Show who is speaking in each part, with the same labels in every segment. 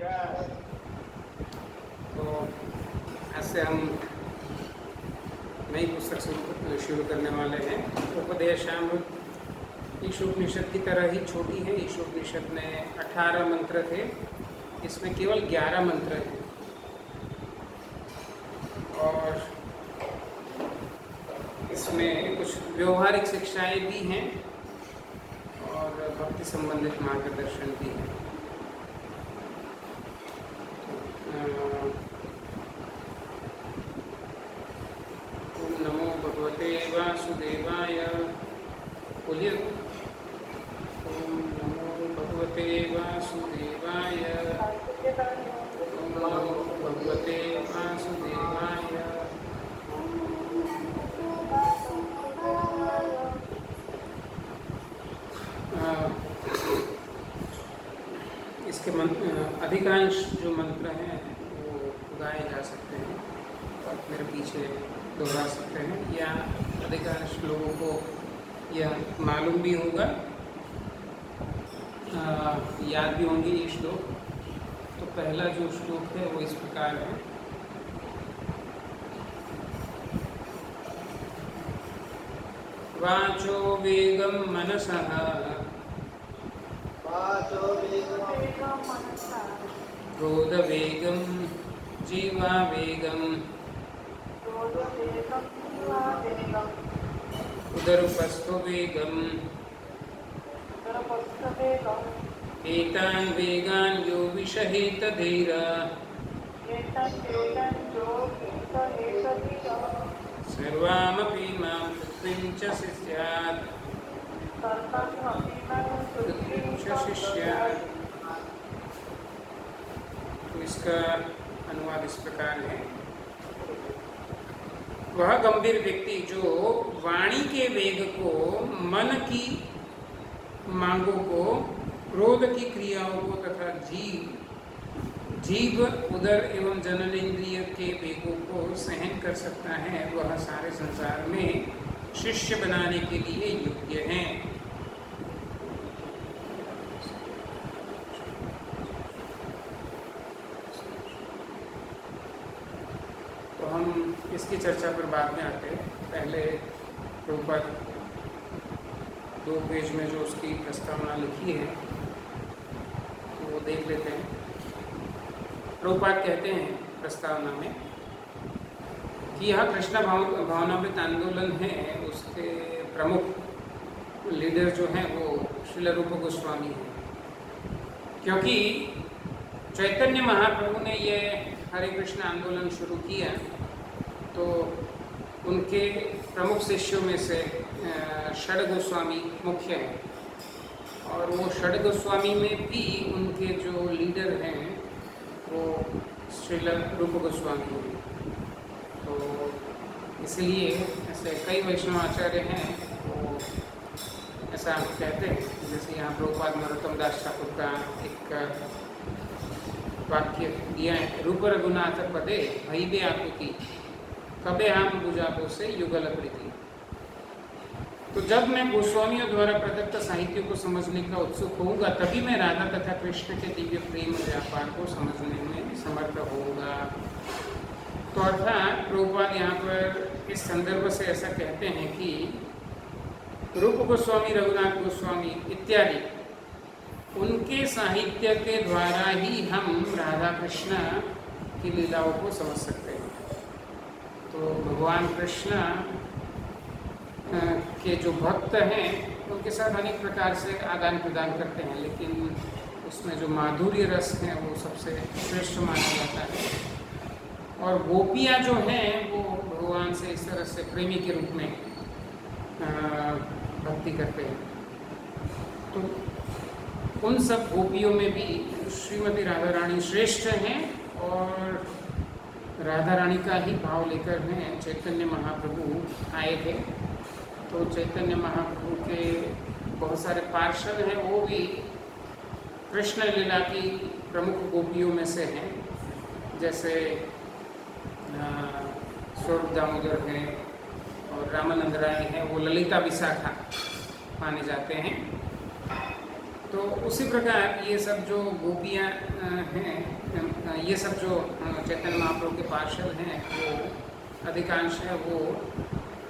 Speaker 1: तो आज से हम नई पुस्तक शुरू करने वाले हैं। उपदेशामृत ईशोपनिषद की तरह ही छोटी है। ईशोपनिषद में 18 मंत्र थे, इसमें केवल 11 मंत्र हैं और इसमें कुछ व्यवहारिक शिक्षाएं भी हैं और भक्ति संबंधित मार्गदर्शन भी है। ओम नमो भगवते वासुदेवाय। बोलिए ओम नमो भगवते वासुदेवाय। ओम नमो भगवते वासुदेवाय। इसके अधिकांश जो मंत्र हैं वो गाए जा सकते हैं और मेरे पीछे दोहरा सकते हैं, या अधिकांश लोगों को यह मालूम भी होगा, याद भी होंगे ये श्लोक। तो पहला जो श्लोक है वो इस प्रकार है। वाचो वेगम मनसः क्रोध वेगम जीवा वेगम उदरपस्थो वेगम एतान् वेगान् यो विषहेत धीर सर्वामपि मां पृथ्वीं च शिष्यात्। तो इसका अनुवाद इस प्रकार है। वह गंभीर व्यक्ति जो वाणी के वेग को, मन की मांगों को, क्रोध की क्रियाओं को तथा जीव, उदर एवं जननेन्द्रिय के वेगों को सहन कर सकता है, वह सारे संसार में शिष्य बनाने के लिए योग्य है। तो हम इसकी चर्चा पर बाद में आते हैं। पहले ऊपर 2 पेज में जो उसकी प्रस्तावना लिखी है वो देख लेते हैं। प्रभुपाद कहते हैं प्रस्तावना में कि यह कृष्ण भावनामृत आंदोलन है, उसके प्रमुख लीडर जो हैं वो श्रील रूप गोस्वामी हैं। क्योंकि चैतन्य महाप्रभु ने ये हरे कृष्ण आंदोलन शुरू किया तो उनके प्रमुख शिष्यों में से षड गोस्वामी मुख्य हैं, और वो षड गोस्वामी में भी उनके जो लीडर हैं वो श्रील रूप गोस्वामी हैं। तो इसलिए ऐसे कई वैष्णव आचार्य हैं वो ऐसा कहते हैं। जैसे यहाँ प्रभुपाद नरोत्तम दास ठाकुर का एक वाक्य दिया है, रूप रघुनाथ पदे भैबे आकुति कबे हम बुझाबो से युगल प्रीति। तो जब मैं गोस्वामियों द्वारा प्रदत्त साहित्य को समझने का उत्सुक होऊंगा तभी मैं राधा तथा कृष्ण के दिव्य प्रेम व्यापार को समझने में समर्थ होऊंगा। तो अर्थात प्रभुपाद यहाँ पर इस संदर्भ से ऐसा कहते हैं कि रूप गोस्वामी, रघुनाथ गोस्वामी इत्यादि उनके साहित्य के द्वारा ही हम राधा कृष्ण की लीलाओं को समझ सकते हैं। तो भगवान कृष्ण के जो भक्त हैं उनके साथ अनेक प्रकार से आदान प्रदान करते हैं, लेकिन उसमें जो माधुर्य रस है वो सबसे श्रेष्ठ माना जाता है। और गोपियाँ जो हैं वो भगवान से इस तरह से प्रेमी के रूप में भक्ति करते हैं। तो उन सब गोपियों में भी श्रीमती राधा रानी श्रेष्ठ हैं, और राधा रानी का ही भाव लेकर हैं चैतन्य महाप्रभु आए थे। तो चैतन्य महाप्रभु के बहुत सारे पार्षद हैं, वो भी कृष्ण लीला की प्रमुख गोपियों में से हैं। जैसे स्वरूप दामोदर हैं और रामानंद राय हैं, वो ललिता विशाखा माने जाते हैं। तो उसी प्रकार ये सब जो गोपियाँ हैं, ये सब जो चैतन्य महाप्रभु के पार्षद हैं, वो अधिकांश है वो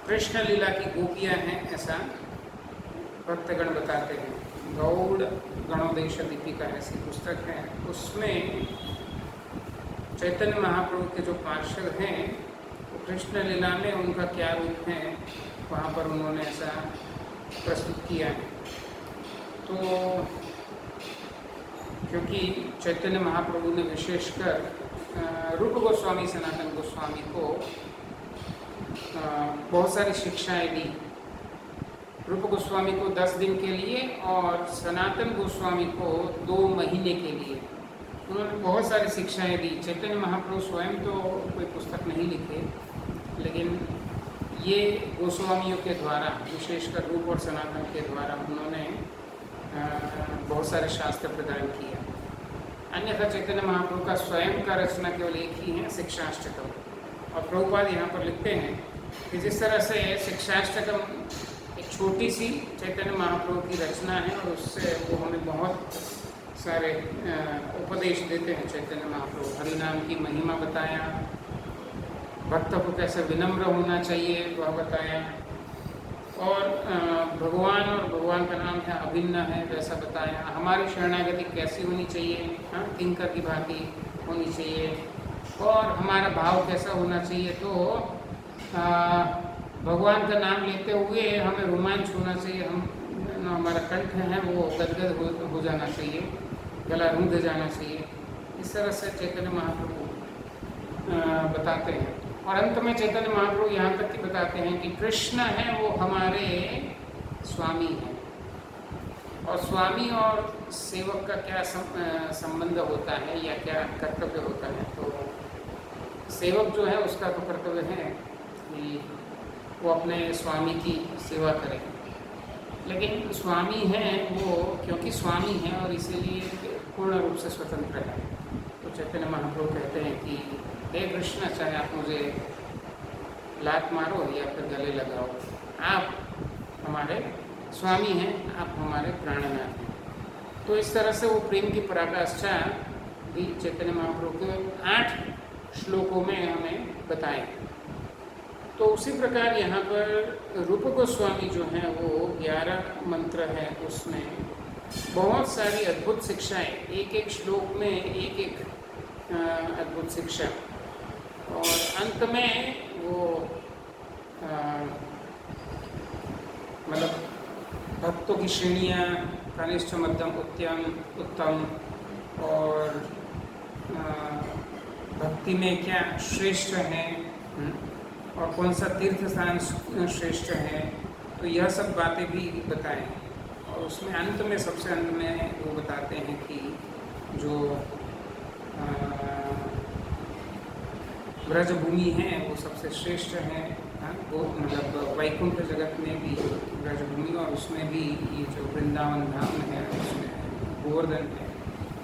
Speaker 1: कृष्ण लीला की गोपियाँ हैं, ऐसा भक्तगण बताते हैं। गौड़ गणोदेश दीपिका ऐसी पुस्तक है, उसमें चैतन्य महाप्रभु के जो पार्षद हैं वो कृष्ण लीला में उनका क्या रूप है, वहाँ पर उन्होंने ऐसा प्रस्तुत किया है। तो क्योंकि चैतन्य महाप्रभु ने विशेषकर रूप गोस्वामी सनातन गोस्वामी को बहुत सारी शिक्षाएं दी। रूप गोस्वामी को 10 दिन के लिए और सनातन गोस्वामी को 2 महीने के लिए उन्होंने बहुत सारी शिक्षाएं दी। चैतन्य महाप्रभु स्वयं तो कोई पुस्तक नहीं लिखे, लेकिन ये गोस्वामियों के द्वारा, विशेषकर रूप और सनातन के द्वारा उन्होंने बहुत सारे शास्त्र प्रदान किया। अन्यथा चैतन्य महाप्रभु का स्वयं का रचना केवल एक ही है, शिक्षाष्टकम। और प्रभुपाद यहाँ पर लिखते हैं कि जिस तरह से शिक्षाष्टकम एक छोटी सी चैतन्य महाप्रभु की रचना है और उससे वो हमें बहुत सारे उपदेश देते हैं। चैतन्य महाप्रभु हरिनाम की महिमा बताया, भक्त को कैसे विनम्र होना चाहिए वह बताया, और भगवान और भगवान का नाम है अभिन्न है वैसा बताया। हमारी शरणागति कैसी होनी चाहिए, हाँ, किंकर की भांति होनी चाहिए, और हमारा भाव कैसा होना चाहिए। तो भगवान का नाम लेते हुए हमें रोमांच होना चाहिए, हमारा कंठ है वो गदगद हो जाना चाहिए, गला रूंध जाना चाहिए। इस तरह से चैतन्य महाप्रभु बताते हैं। और अंत में चैतन्य महाप्रभु यहाँ तक कि बताते हैं कि कृष्ण है वो हमारे स्वामी हैं, और स्वामी और सेवक का क्या संबंध होता है या क्या कर्तव्य होता है। तो सेवक जो है उसका तो कर्तव्य है कि वो अपने स्वामी की सेवा करे, लेकिन स्वामी हैं वो क्योंकि स्वामी हैं और इसीलिए पूर्ण रूप से स्वतंत्र है। तो चैतन्य महाप्रभु कहते हैं कि हे कृष्ण, चाहे आप मुझे लात मारो या फिर गले लगाओ, आप हमारे स्वामी हैं, आप हमारे प्राणनाथ हैं। तो इस तरह से वो प्रेम की पराकाष्ठा भी चैतन्य महाप्रभु के 8 श्लोकों में हमें बताएं। तो उसी प्रकार यहाँ पर रूप गोस्वामी जो हैं वो 11 मंत्र है, उसमें बहुत सारी अद्भुत शिक्षाएं, एक एक श्लोक में एक एक अद्भुत शिक्षा, और अंत में वो मतलब भक्तों की श्रेणियाँ कनिष्ठ मध्यम उत्तम, और भक्ति में क्या श्रेष्ठ है और कौन सा तीर्थ स्थान श्रेष्ठ है, तो यह सब बातें भी बताएं। और उसमें अंत में, सबसे अंत में वो बताते हैं कि जो ब्रजभूमि है वो सबसे श्रेष्ठ है, वो मतलब वैकुंठ जगत में भी ब्रजभूमि, और उसमें भी ये जो वृंदावन धाम है उसमें गोवर्धन है,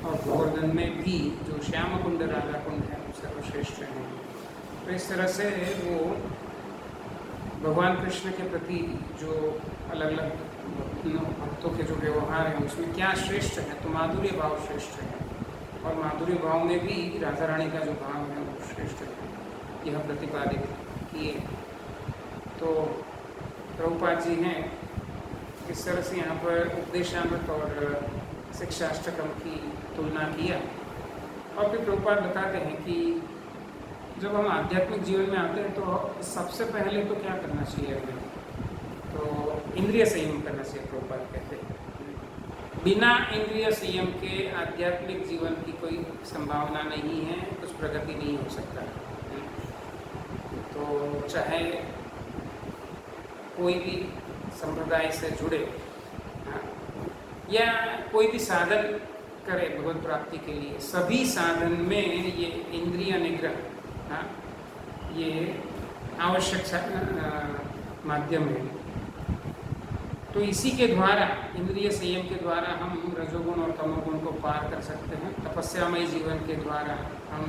Speaker 1: और गोवर्धन में भी जो श्याम कुंड राधा कुंड है वो सर्वश्रेष्ठ है। तो इस तरह से वो भगवान कृष्ण के प्रति जो अलग अलग भक्तों के जो व्यवहार हैं उसमें क्या श्रेष्ठ है, तो माधुर्य भाव श्रेष्ठ है, और माधुर्य भाव में भी राधा रानी का जो भाव है वो श्रेष्ठ है, यह प्रतिपादित किए। तो प्रभुपाद जी हैं इस तरह से यहाँ पर उपदेशामृत और शिक्षाष्टकम की तुलना किया। और फिर प्रभुपाद बताते हैं कि जब हम आध्यात्मिक जीवन में आते हैं तो सबसे पहले तो क्या करना चाहिए हमें, तो इंद्रिय संयम करना चाहिए। प्रभुपाद कहते हैं बिना इंद्रिय संयम के आध्यात्मिक जीवन की कोई संभावना नहीं है, कुछ प्रगति नहीं हो सकता। तो चाहे कोई भी संप्रदाय से जुड़े, या कोई भी साधन करे भगवत प्राप्ति के लिए, सभी साधन में ये इंद्रिय निग्रह ये आवश्यक माध्यम है। तो इसी के द्वारा, इंद्रिय संयम के द्वारा हम रजोगुण और तमोगुण को पार कर सकते हैं। तपस्यामय जीवन के द्वारा हम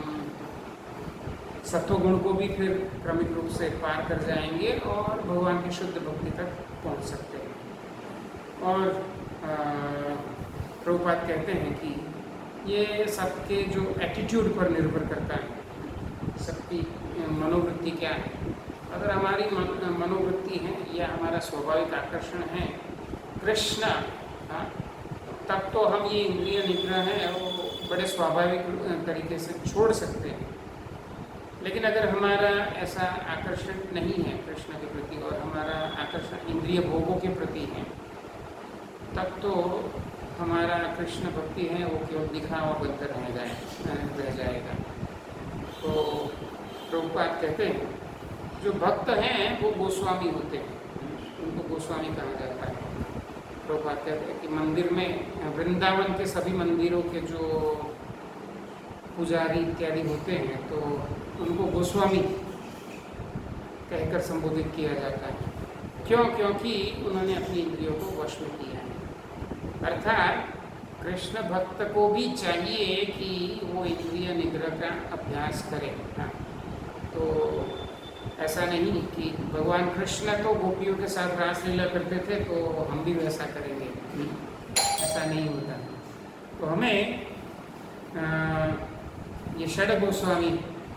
Speaker 1: सत्वगुण को भी फिर क्रमिक रूप से पार कर जाएंगे और भगवान की शुद्ध भक्ति तक पहुंच सकते हैं। और प्रभुपाद कहते हैं कि ये सबके जो एटीट्यूड पर निर्भर करता है, सबकी मनोवृत्ति क्या है। अगर हमारी मनोवृत्ति है या हमारा स्वाभाविक आकर्षण है कृष्ण, हाँ, तब तो हम ये इंद्रिय निग्रह है वो बड़े स्वाभाविक तरीके से छोड़ सकते हैं। लेकिन अगर हमारा ऐसा आकर्षण नहीं है कृष्ण के प्रति और हमारा आकर्षण इंद्रिय भोगों के प्रति है, तब तो हमारा कृष्ण भक्ति है वो केवल दिखावा बनकर रह जाएगा। तो प्रभुपाद कहते हैं जो भक्त हैं वो गोस्वामी होते हैं, उनको गोस्वामी कहा जाता है। प्रभुपाद कहते हैं कि मंदिर में वृंदावन के सभी मंदिरों के जो पुजारी इत्यादि होते हैं तो उनको गोस्वामी कहकर संबोधित किया जाता है। क्यों? क्योंकि उन्होंने अपनी इंद्रियों को वश में किया है। अर्थात कृष्ण भक्त को भी चाहिए कि वो इंद्रिय निग्रह का अभ्यास करे। हाँ, तो ऐसा नहीं कि भगवान कृष्ण तो गोपियों के साथ रासलीला करते थे तो हम भी वैसा करेंगे, ऐसा नहीं होता। तो हमें ये षड गोस्वामी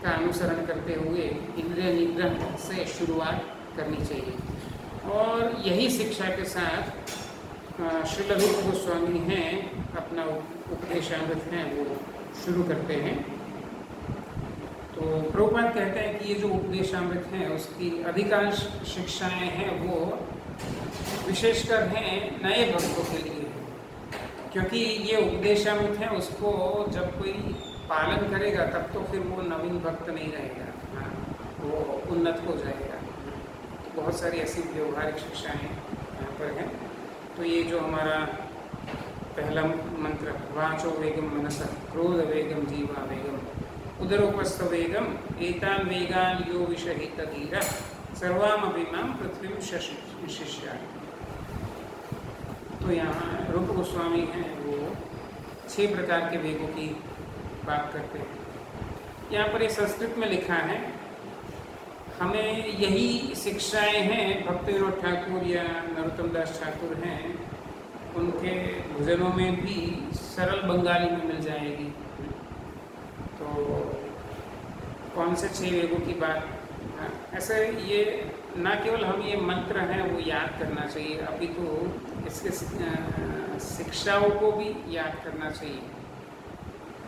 Speaker 1: का अनुसरण करते हुए इंद्रिय निग्रह से शुरुआत करनी चाहिए। और यही शिक्षा के साथ श्रील रूप गोस्वामी हैं अपना उपदेशामृत है वो शुरू करते हैं। तो प्रभुपाद कहते हैं कि ये जो उपदेशामृत है उसकी अधिकांश शिक्षाएं हैं वो विशेषकर हैं नए भक्तों के लिए, क्योंकि ये उपदेशामृत है उसको जब कोई पालन करेगा तब तो फिर वो नवीन भक्त नहीं रहेगा, वो उन्नत हो जाएगा। तो बहुत सारी ऐसी व्यवहारिक शिक्षाएं यहाँ पर हैं। तो ये जो हमारा पहला मंत्र वाचो वेगम मनसा क्रोध वेगम जीवा वेगम उदरोपस्थ वेगम एतान वेगान यो विषहित धीरा सर्वामभिमाम पृथ्वी शिष्या। तो यहाँ रूप गोस्वामी हैं वो 6 प्रकार के वेगों की बात करते हैं। यहाँ पर ये संस्कृत में लिखा है। हमें यही शिक्षाएं हैं भक्ति विनोद ठाकुर या नरोत्तम दास ठाकुर हैं उनके भजनों में भी सरल बंगाली में मिल जाएगी। तो कौन से 6 वेगों की बात, ऐसे ये ना केवल हम ये मंत्र हैं वो याद करना चाहिए, अभी तो इसके शिक्षाओं को भी याद करना चाहिए,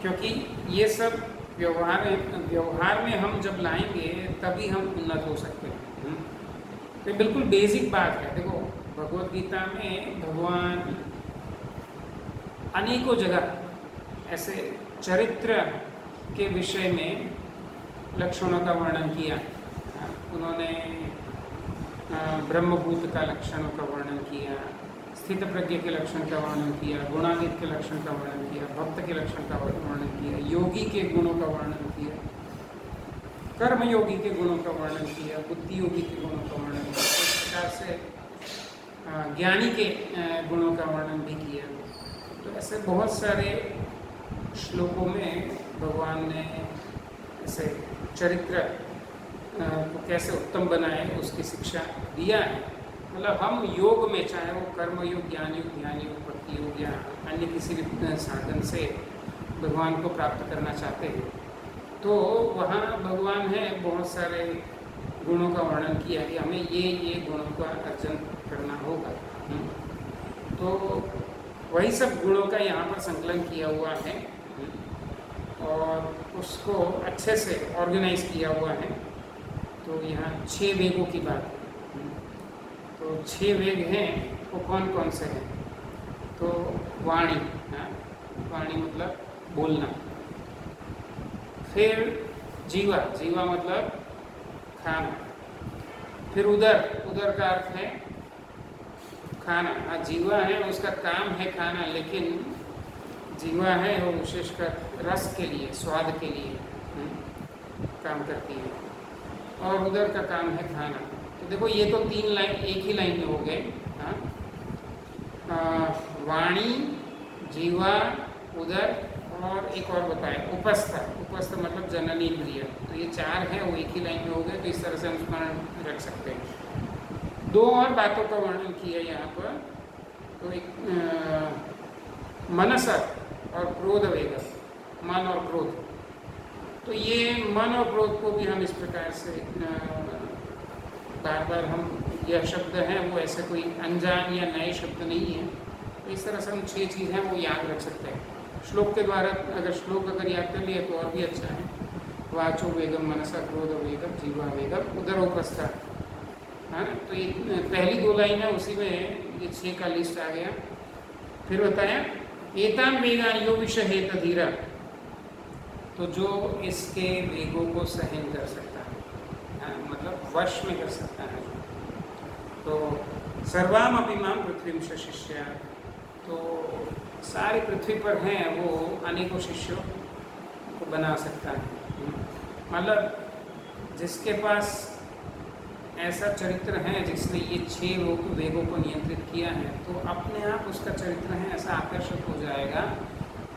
Speaker 1: क्योंकि ये सब व्यवहार में हम जब लाएंगे तभी हम उन्नत हो सकते हैं। तो बिल्कुल बेसिक बात है। देखो भगवद गीता में भगवान अनेकों जगह ऐसे चरित्र के विषय में लक्षणों का वर्णन किया। उन्होंने ब्रह्मभूत का लक्षणों का वर्णन किया, स्थित प्रज्ञ के लक्षण का वर्णन किया, गुणातीत के लक्षण का वर्णन किया, भक्त के लक्षण का वर्णन किया, योगी के गुणों का वर्णन किया, कर्मयोगी के गुणों का वर्णन किया, बुद्धि योगी के गुणों का वर्णन किया, इस प्रकार से ज्ञानी के गुणों का वर्णन भी किया। तो ऐसे बहुत सारे श्लोकों में भगवान ने ऐसे चरित्र को कैसे उत्तम बनाए उसकी शिक्षा दिया है। मतलब हम योग में, चाहे वो कर्म योग, ज्ञान योग, ध्यान योग, भक्ति योग या अन्य किसी भी साधन से भगवान को प्राप्त करना चाहते हैं तो वहाँ भगवान है बहुत सारे गुणों का वर्णन किया कि हमें ये गुणों का अर्जन करना होगा। तो वही सब गुणों का यहाँ पर संकलन किया हुआ है और उसको अच्छे से ऑर्गेनाइज किया हुआ है। तो यहाँ 6 वेगों की बात है। तो 6 वेग हैं, वो कौन कौन से हैं? तो वाणी, वाणी मतलब बोलना। फिर जीवा, जीवा मतलब खाना। फिर उदर, उदर का अर्थ है खाना। जीवा है उसका काम है खाना, लेकिन जीवा है वो विशेषकर रस के लिए, स्वाद के लिए काम करती है, और उदर का काम है खाना। तो देखो ये तो 3 लाइन एक ही लाइन में हो गए। वाणी, जीवा, उदर और एक और बताए उपस्थ। उपस्थ मतलब जननी इंद्रिय। तो ये 4 हैं वो एक ही लाइन में हो गए। तो इस तरह से हम स्मरण रख सकते हैं। 2 और बातों का वर्णन किया यहाँ पर। तो एक मनसा और क्रोध वेग, मन और क्रोध। तो ये मन और क्रोध को भी हम इस प्रकार से बार बार हम, यह शब्द हैं वो ऐसे कोई अनजान या नए शब्द नहीं है। तो इस तरह से हम 6 चीज़ें वो याद रख सकते हैं श्लोक के द्वारा। अगर श्लोक अगर याद कर लिए तो और भी अच्छा है। वाचो वेगम, मनसा क्रोध वेगम, जीवा वेगम, उदरोपस्था। हाँ, तो ये पहली 2 लाइन है, उसी में ये 6 का लिस्ट आ गया। फिर बताया एतान वेगान यो विषहेत धीरा, तो जो इसके वेगों को सहन कर सकता है, मतलब वश में कर सकता है। तो सर्वाम अपि मां पृथ्वीं शिष्या, तो सारी पृथ्वी पर हैं वो अनेकों शिष्यों को बना सकता है। मतलब जिसके पास ऐसा चरित्र है जिसने ये 6 वेगों को नियंत्रित किया है, तो अपने आप उसका चरित्र है ऐसा आकर्षक हो जाएगा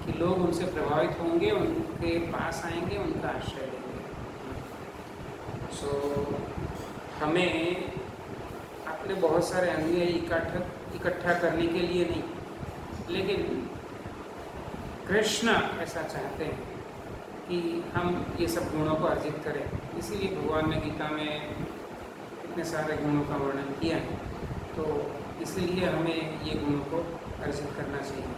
Speaker 1: कि लोग उनसे प्रभावित होंगे, उनके पास आएंगे, उनका आश्रय लेंगे। सो हमें अपने बहुत सारे अनुयायी इकट्ठा करने के लिए नहीं, लेकिन कृष्ण ऐसा चाहते हैं कि हम ये सब गुणों को अर्जित करें। इसीलिए भगवान ने गीता में इतने सारे गुणों का वर्णन किया है। तो इसलिए हमें ये गुणों को अर्जित करना चाहिए।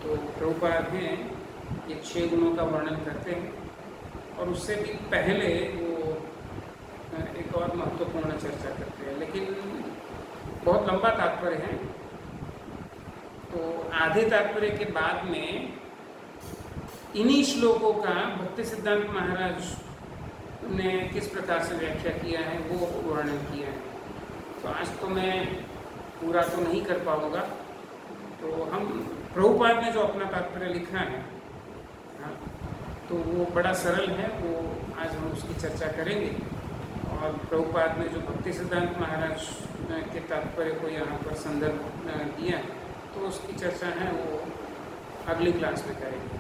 Speaker 1: तो प्रभुपाद हैं ये 6 गुणों का वर्णन करते हैं, और उससे भी पहले वो एक और महत्वपूर्ण चर्चा करते हैं, लेकिन बहुत लंबा तात्पर्य है। तो आधे तात्पर्य के बाद में इन्हीं श्लोकों का भक्ति सिद्धांत महाराज ने किस प्रकार से व्याख्या किया है वो वर्णन किया है। तो आज तो मैं पूरा तो नहीं कर पाऊँगा, तो हम प्रभुपाद ने जो अपना तात्पर्य लिखा है, हाँ, तो वो बड़ा सरल है, वो आज हम उसकी चर्चा करेंगे। और प्रभुपाद ने जो भक्ति सिद्धांत महाराज के तात्पर्य को यहाँ पर संदर्भ दिया है, तो उसकी चर्चा है वो अगली क्लास में करेंगे।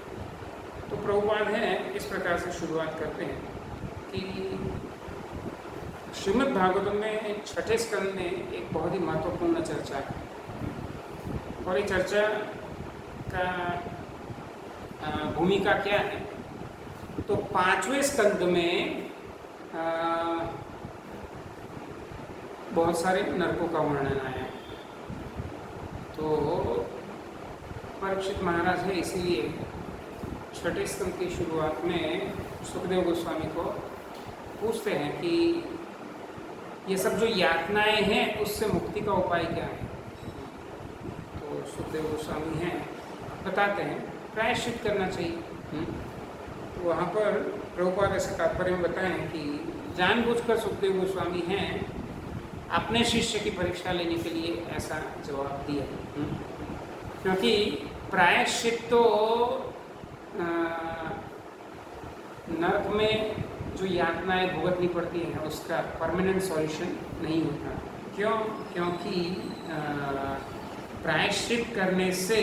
Speaker 1: तो प्रभुपाद है इस प्रकार से शुरुआत करते हैं कि श्रीमद् भागवतम में 6ठे स्कंद में एक बहुत ही महत्वपूर्ण चर्चा है, और ये चर्चा का भूमिका क्या है। तो 5वें स्कंद में बहुत सारे नरकों का वर्णन आया है। तो परीक्षित महाराज है, इसीलिए 6ठे स्कंद की शुरुआत में सुखदेव गोस्वामी को पूछते हैं कि ये सब जो यातनाएं हैं उससे मुक्ति का उपाय क्या है। तो सुखदेव गोस्वामी हैं बताते हैं प्रायश्चित करना चाहिए। तो वहाँ पर प्रभुपाद ऐसे तात्पर्य में बताएं कि जानबूझकर सुखदेव गोस्वामी हैं अपने शिष्य की परीक्षा लेने के लिए ऐसा जवाब दिया, क्योंकि प्रायश्चित तो नरक में जो यातनाएं भुगतनी पड़ती हैं उसका परमानेंट सॉल्यूशन नहीं होता। क्यों? क्योंकि प्रायश्चित करने से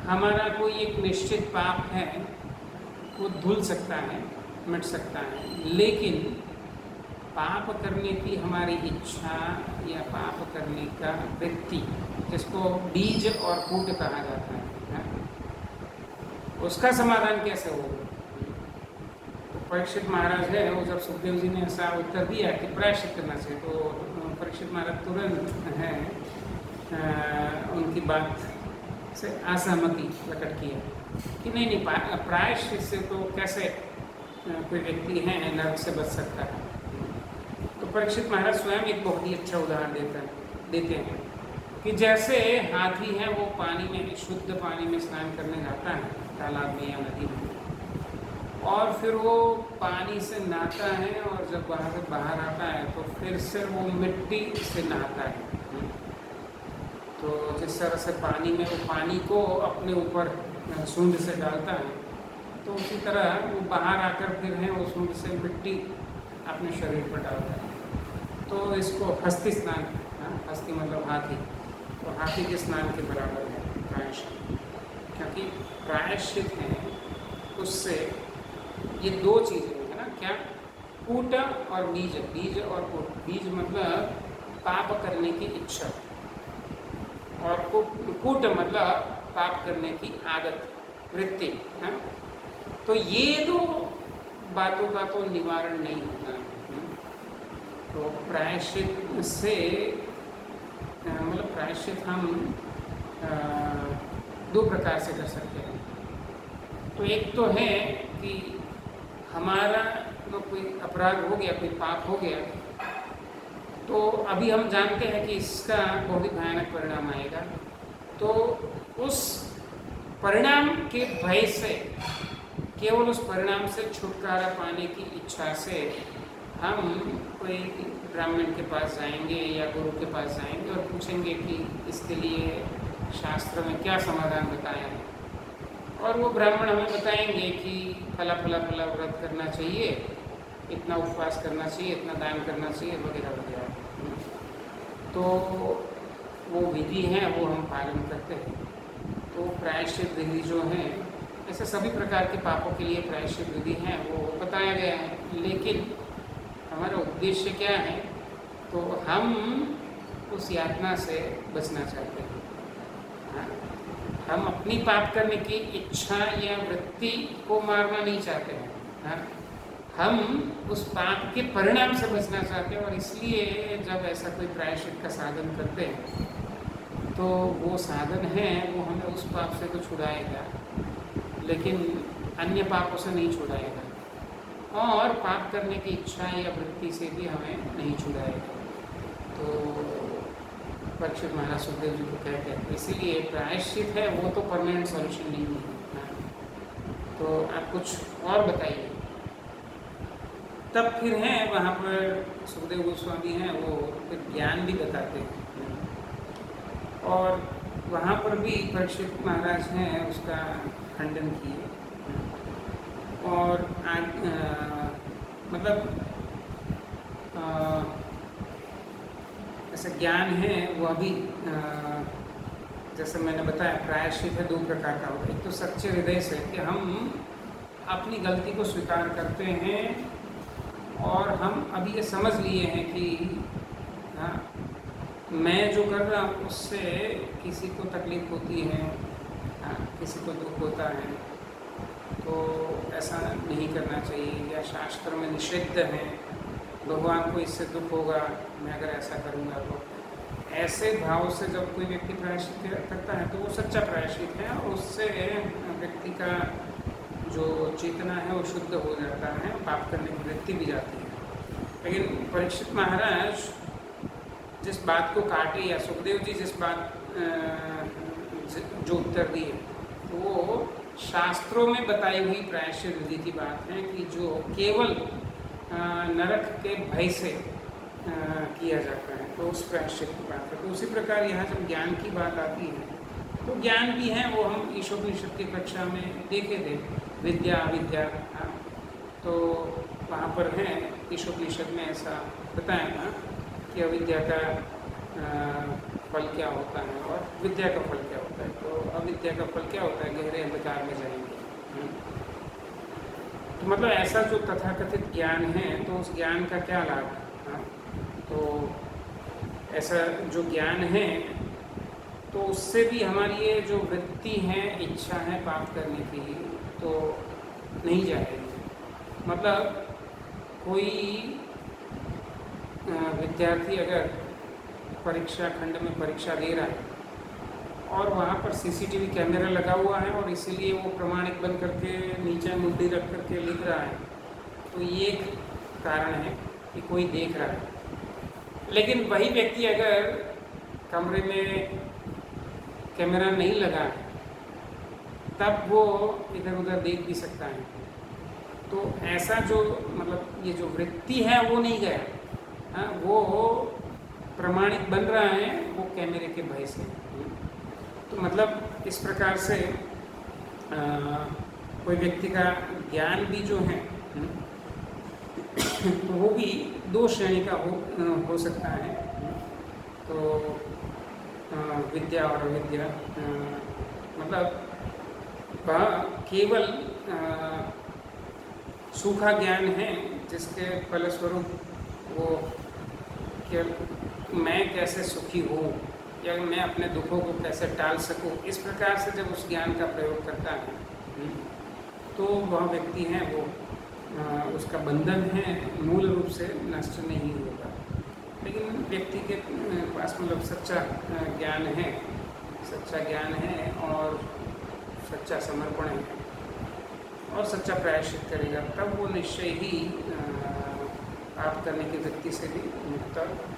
Speaker 1: हमारा कोई एक निश्चित पाप है वो धुल सकता है, मिट सकता है, लेकिन पाप करने की हमारी इच्छा या पाप करने का वृत्ति, जिसको बीज और कूट कहा जाता है, उसका समाधान कैसे होगा। तो परीक्षित महाराज है वो जब सुखदेव जी ने ऐसा उत्तर दिया कि प्रायश्चित करना चाहिए, तो परीक्षित महाराज तुरंत है उनकी बात से असहमति प्रकट किया कि नहीं, प्रायश्चित से तो कैसे कोई व्यक्ति है नरक से बच सकता है। तो परीक्षित महाराज स्वयं एक बहुत ही अच्छा उदाहरण देते हैं कि जैसे हाथी है वो पानी में, शुद्ध पानी में स्नान करने जाता है तालाब में या नदी में, और फिर वो पानी से नहाता है, और जब वहाँ से बाहर आता है तो फिर से वो मिट्टी से नहाता है। तो जिस तरह से पानी में वो पानी को अपने ऊपर सूंड से डालता है, तो उसी तरह वो बाहर आकर फिर है वो सूंड से मिट्टी अपने शरीर पर डालता है। तो इसको हस्ती स्नान, हस्ती मतलब हाथी, तो हाथी के स्नान के बराबर है प्रायश्चित, क्योंकि प्रायश्चित है उससे ये 2 चीज़ें है ना, क्या, कूट और बीज। बीज और कूट, बीज मतलब पाप करने की इच्छा, और कूट मतलब पाप करने की आदत, वृत्ति है। तो ये दो बातों का तो निवारण नहीं होता है। तो प्रायश्चित से मतलब प्रायश्चित हम दो प्रकार से कर सकते हैं। तो एक तो है कि हमारा कोई अपराध हो गया, कोई पाप हो गया, तो अभी हम जानते हैं कि इसका बहुत ही भयानक परिणाम आएगा। तो उस परिणाम के भय से, केवल उस परिणाम से छुटकारा पाने की इच्छा से हम कोई ब्राह्मण के पास जाएंगे या गुरु के पास जाएंगे और पूछेंगे कि इसके लिए शास्त्र में क्या समाधान बताया है। और वो ब्राह्मण हमें बताएंगे कि फला फला फला व्रत करना चाहिए, इतना उपवास करना चाहिए, इतना दान करना चाहिए, वगैरह वगैरह। तो वो विधि हैं, वो हम पालन करते हैं। तो प्रायश्चित विधि जो है, ऐसे सभी प्रकार के पापों के लिए प्रायश्चित विधि हैं, वो बताया गया है। लेकिन हमारा उद्देश्य क्या है? तो हम उस यातना से बचना चाहते हैं। हम अपनी पाप करने की इच्छा या वृत्ति को मारना नहीं चाहते हैं। हम उस पाप के परिणाम से बचना चाहते हैं। और इसलिए जब ऐसा कोई प्रायश्चित का साधन करते हैं, तो वो साधन है वो हमें उस पाप से तो छुड़ाएगा, लेकिन अन्य पापों से नहीं छुड़ाएगा, और पाप करने की इच्छा या वृत्ति से भी हमें नहीं छुड़ाएगा। तो परीक्षित महाराज सुखदेव जी को कहते हैं, इसीलिए प्रायश्चित है वो तो परमानेंट सॉल्यूशन नहीं है। तो आप कुछ और बताइए। तब फिर हैं वहाँ पर सुखदेव गोस्वामी हैं, वो फिर ज्ञान भी बताते हैं। और वहाँ पर भी परीक्षित महाराज हैं उसका खंडन किए। और मतलब ऐसा ज्ञान है वो अभी जैसे मैंने बताया, प्रायश्चित है दो प्रकार का होता है। एक तो सच्चे हृदय से कि हम अपनी गलती को स्वीकार करते हैं और हम अभी ये समझ लिए हैं कि हाँ, मैं जो कर रहा हूँ उससे किसी को तकलीफ होती है, हाँ, किसी को दुख होता है, तो ऐसा नहीं करना चाहिए, या शास्त्र में निषिद्ध है, भगवान को इससे दुख होगा मैं अगर ऐसा करूँगा। तो ऐसे भाव से जब कोई व्यक्ति प्रायश्चित करता है तो वो सच्चा प्रायश्चित है, और उससे व्यक्ति का जो चेतना है वो शुद्ध हो जाता है, पाप करने की वृत्ति भी जाती है। लेकिन परीक्षित महाराज जिस बात को काटे, या सुखदेव जी जिस बात जो उत्तर दिए, तो वो शास्त्रों में बताई हुई प्रायश्चित विधि की बात है कि जो केवल नरक के भय से किया जाता है, तो उस प्रायश्चित की बात है। तो उसी प्रकार यहाँ जब ज्ञान की बात आती है, तो ज्ञान भी है वो हम ईशोपनिषद की कक्षा में देखे थे, विद्या अविद्या। तो वहाँ पर है ईशोपनिषद में ऐसा बताया था कि अविद्या का फल क्या होता है और विद्या का फल क्या होता है। तो अविद्या का फल क्या होता है? गहरे अंधकार में जाएंगे। तो मतलब ऐसा जो तथाकथित ज्ञान है, तो उस ज्ञान का क्या लाभ है? तो ऐसा जो ज्ञान है, तो उससे भी हमारी ये जो वृत्ति है, इच्छा है पाप करने की, तो नहीं जाएगी। मतलब कोई विद्यार्थी अगर परीक्षा खंड में परीक्षा दे रहा है और वहाँ पर सीसीटीवी कैमरा लगा हुआ है और इसीलिए वो प्रमाणिक बन करके नीचे मुंडी रख करके लिख रहा है, तो ये एक कारण है कि कोई देख रहा है। लेकिन वही व्यक्ति अगर कमरे में कैमरा नहीं लगा है, तब वो इधर उधर देख भी सकता है। तो ऐसा जो मतलब ये जो वृत्ति है वो नहीं गया, वो प्रमाणिक बन रहा है वो कैमरे के भय से। तो मतलब इस प्रकार से कोई व्यक्ति का ज्ञान भी जो है तो वो भी दो श्रेणी का हो सकता है। तो विद्या और अविद्या, मतलब वह केवल सूखा ज्ञान है जिसके फलस्वरूप वो केवल मैं कैसे सुखी हूँ या मैं अपने दुखों को कैसे टाल सकूं, इस प्रकार से जब उस ज्ञान का प्रयोग करता है तो वह व्यक्ति है वो उसका बंधन है मूल रूप से नष्ट नहीं होगा। लेकिन व्यक्ति के पास मतलब सच्चा ज्ञान है और सच्चा समर्पण है और सच्चा प्रायश्चित करेगा, तब वो निश्चय ही पाप करने की वृत्ति से भी मुक्त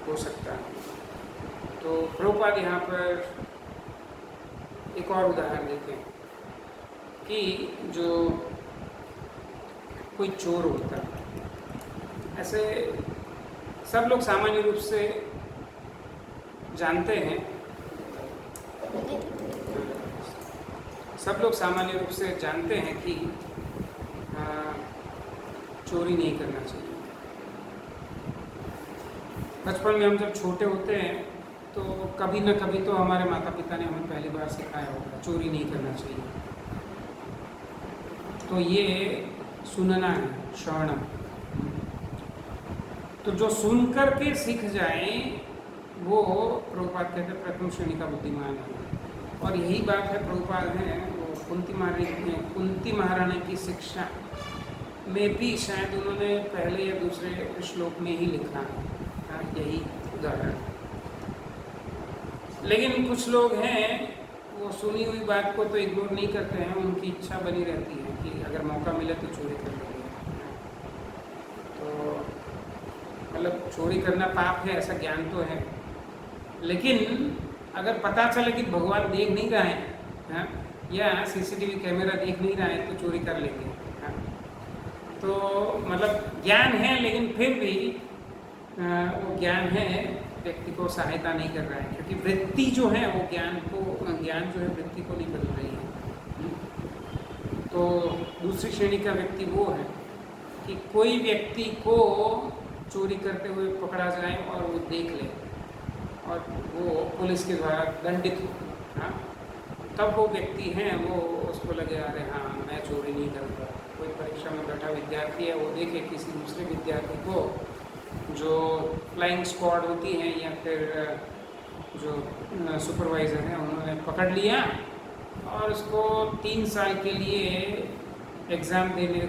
Speaker 1: हो सकता है। तो प्रभुपाद यहाँ पर एक और उदाहरण देते हैं कि जो कोई चोर होता है, ऐसे सब लोग सामान्य रूप से जानते हैं, कि चोरी नहीं करना चाहिए। बचपन में हम जब छोटे होते हैं तो कभी न कभी तो हमारे माता पिता ने हमें पहली बार सिखाया होगा चोरी नहीं करना चाहिए। तो ये सुनना है, श्रवणम। तो जो सुन कर के सीख जाए वो प्रभुपाद कहते हैं प्रथम श्रेणी का बुद्धिमान है। और यही बात है, प्रभुपाद है वो कुंती महारानी की शिक्षा में भी शायद उन्होंने पहले या दूसरे श्लोक में ही लिखा है यही उदाहरण। लेकिन कुछ लोग हैं वो सुनी हुई बात को तो इग्नोर नहीं करते हैं, उनकी इच्छा बनी रहती है कि अगर मौका मिले तो चोरी कर लेंगे। तो मतलब चोरी करना पाप है ऐसा ज्ञान तो है, लेकिन अगर पता चले कि भगवान देख नहीं रहा है या सीसीटीवी कैमरा देख नहीं रहा है तो चोरी कर लेंगे। तो मतलब ज्ञान है, लेकिन फिर भी वो ज्ञान है व्यक्ति को सहायता नहीं कर रहा है, क्योंकि वृत्ति जो है वो ज्ञान जो है वृत्ति को नहीं बदल रही है। तो दूसरी श्रेणी का व्यक्ति वो है कि कोई व्यक्ति को चोरी करते हुए पकड़ा जाए और वो देख ले और वो पुलिस के द्वारा दंडित हो, तब वो व्यक्ति है वो उसको लगे अरे हाँ मैं चोरी नहीं करूँगा। कोई परीक्षा में बैठा विद्यार्थी है, वो देखे किसी दूसरे विद्यार्थी को जो फ्लाइंग स्क्वाड होती हैं या फिर जो सुपरवाइज़र हैं उन्होंने पकड़ लिया और उसको 3 साल के लिए एग्ज़ाम देने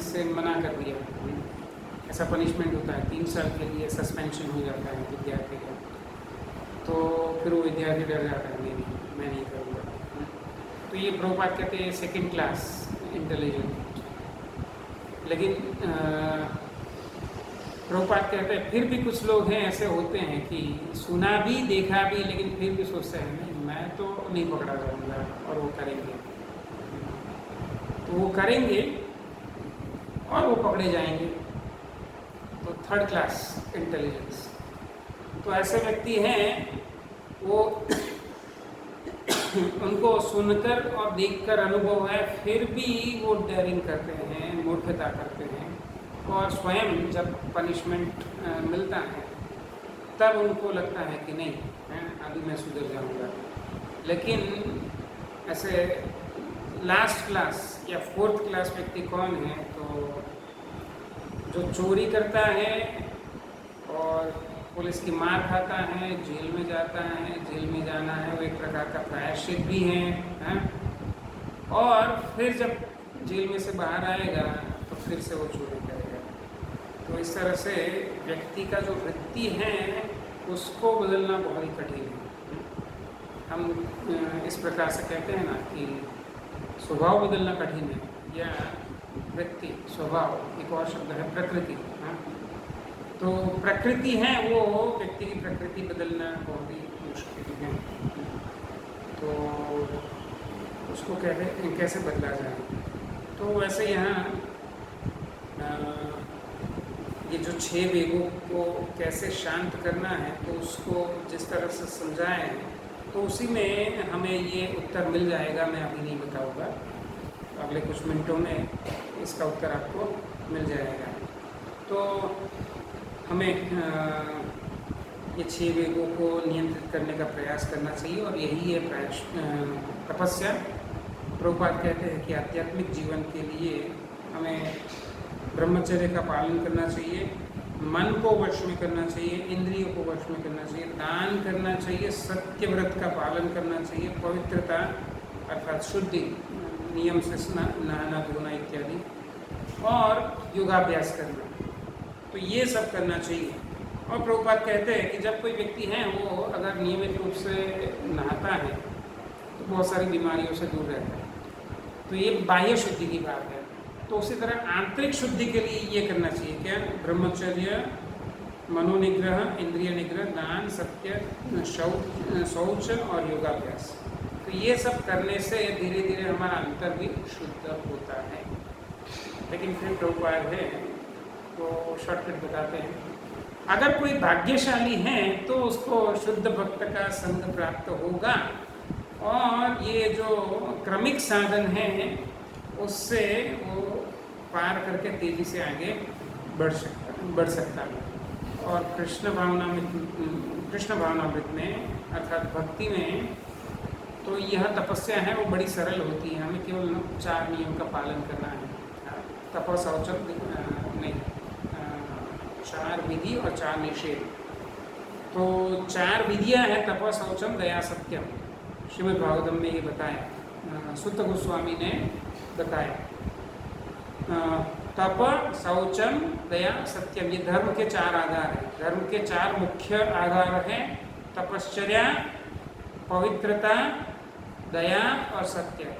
Speaker 1: से मना कर दिया। ऐसा पनिशमेंट होता है, 3 साल के लिए सस्पेंशन हो जाता है विद्यार्थी का। तो फिर वो विद्यार्थी डर जाता है, नहीं मैं नहीं करूँगा। तो ये प्रभुपाद कहते हैं सेकंड क्लास इंटेलिजेंट। लेकिन प्रभुपाद कहते हैं फिर भी कुछ लोग हैं ऐसे होते हैं कि सुना भी देखा भी, लेकिन फिर भी सोचते हैं नहीं मैं तो नहीं पकड़ा जाऊँगा, और वो करेंगे। तो वो करेंगे और वो पकड़े जाएंगे। तो थर्ड क्लास इंटेलिजेंस। तो ऐसे व्यक्ति हैं वो उनको सुनकर और देखकर अनुभव है, फिर भी वो डेयरिंग करते हैं, मूर्खता करते हैं, और स्वयं जब पनिशमेंट मिलता है तब उनको लगता है कि नहीं अभी मैं सुधर जाऊंगा। लेकिन ऐसे लास्ट क्लास या फोर्थ क्लास व्यक्ति कौन है? तो जो चोरी करता है और पुलिस की मार खाता है, जेल में जाता है, जेल में जाना है वो एक प्रकार का प्रायश्चित भी है, और फिर जब जेल में से बाहर आएगा तो फिर से वो चोरी करेगा। तो इस तरह से व्यक्ति का जो वृत्ति है उसको बदलना बहुत ही कठिन है। हम इस प्रकार से कहते हैं ना कि स्वभाव बदलना कठिन है, या वृत्ति स्वभाव, एक और शब्द है प्रकृति। तो प्रकृति है वो व्यक्ति की प्रकृति बदलना बहुत ही मुश्किल है। तो उसको कैसे बदला जाए? तो वैसे यहाँ ये जो 6 वेगों को कैसे शांत करना है तो उसको जिस तरह से समझाएं तो उसी में हमें ये उत्तर मिल जाएगा। मैं अभी नहीं बताऊँगा, अगले कुछ मिनटों में इसका उत्तर आपको मिल जाएगा। तो हमें ये 6 वेगों को नियंत्रित करने का प्रयास करना चाहिए, और यही है तपस्या। प्रभुपाद कहते हैं कि आध्यात्मिक जीवन के लिए हमें ब्रह्मचर्य का पालन करना चाहिए, मन को वश में करना चाहिए, इंद्रियों को वश में करना चाहिए, दान करना चाहिए, सत्य व्रत का पालन करना चाहिए, पवित्रता अर्थात शुद्धि, नियम से नहाना धोना इत्यादि, और योगाभ्यास करना, तो ये सब करना चाहिए। और प्रभुपाद कहते हैं कि जब कोई व्यक्ति है वो अगर नियमित रूप से नहाता है तो बहुत सारी बीमारियों से दूर रहता है, तो ये बाह्य शुद्धि की बात है। तो उसी तरह आंतरिक शुद्धि के लिए ये करना चाहिए क्या? ब्रह्मचर्य, मनोनिग्रह, इंद्रिय निग्रह, दान, सत्य, शौच और योगाभ्यास। तो ये सब करने से धीरे धीरे हमारा अंतर भी शुद्ध होता है। लेकिन फिर प्रभुपाद है तो शॉर्टकट बताते हैं, अगर कोई भाग्यशाली है तो उसको शुद्ध भक्त का संग प्राप्त होगा, और ये जो क्रमिक साधन है उससे वो पार करके तेजी से आगे बढ़ सकता है। और कृष्ण भावनामृत में अर्थात भक्ति में तो यह तपस्या है वो बड़ी सरल होती है। हमें केवल 4 नियम का पालन करना है, तप, शौचम नहीं, 4 विधि और 4 निषेध। तो 4 विधियां हैं, तप, शौचम, दया, सत्यम। श्रीमद् भागवतम में ये बताया, सुत गोस्वामी ने बताया। तप, शौचम, दया, सत्यम, ये धर्म के 4 आधार हैं। धर्म के 4 मुख्य आधार हैं, तपश्चर्या, पवित्रता, दया और सत्य।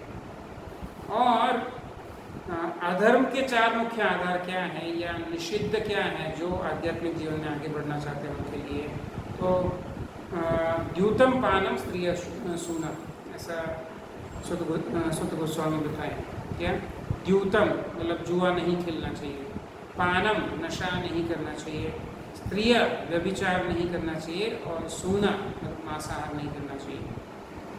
Speaker 1: और अधर्म के 4 मुख्य आधार क्या है या निषिद्ध क्या है जो आध्यात्मिक जीवन में आगे बढ़ना चाहते हैं उनके लिए? तो द्यूतम पानम स्त्रिय सूना, ऐसा सुत गोस्वामी बताए। क्या? द्यूतम मतलब जुआ नहीं खेलना चाहिए, पानम नशा नहीं करना चाहिए, स्त्रिय व्यभिचार नहीं करना चाहिए, और सूना मतलब मांसाहार नहीं करना चाहिए।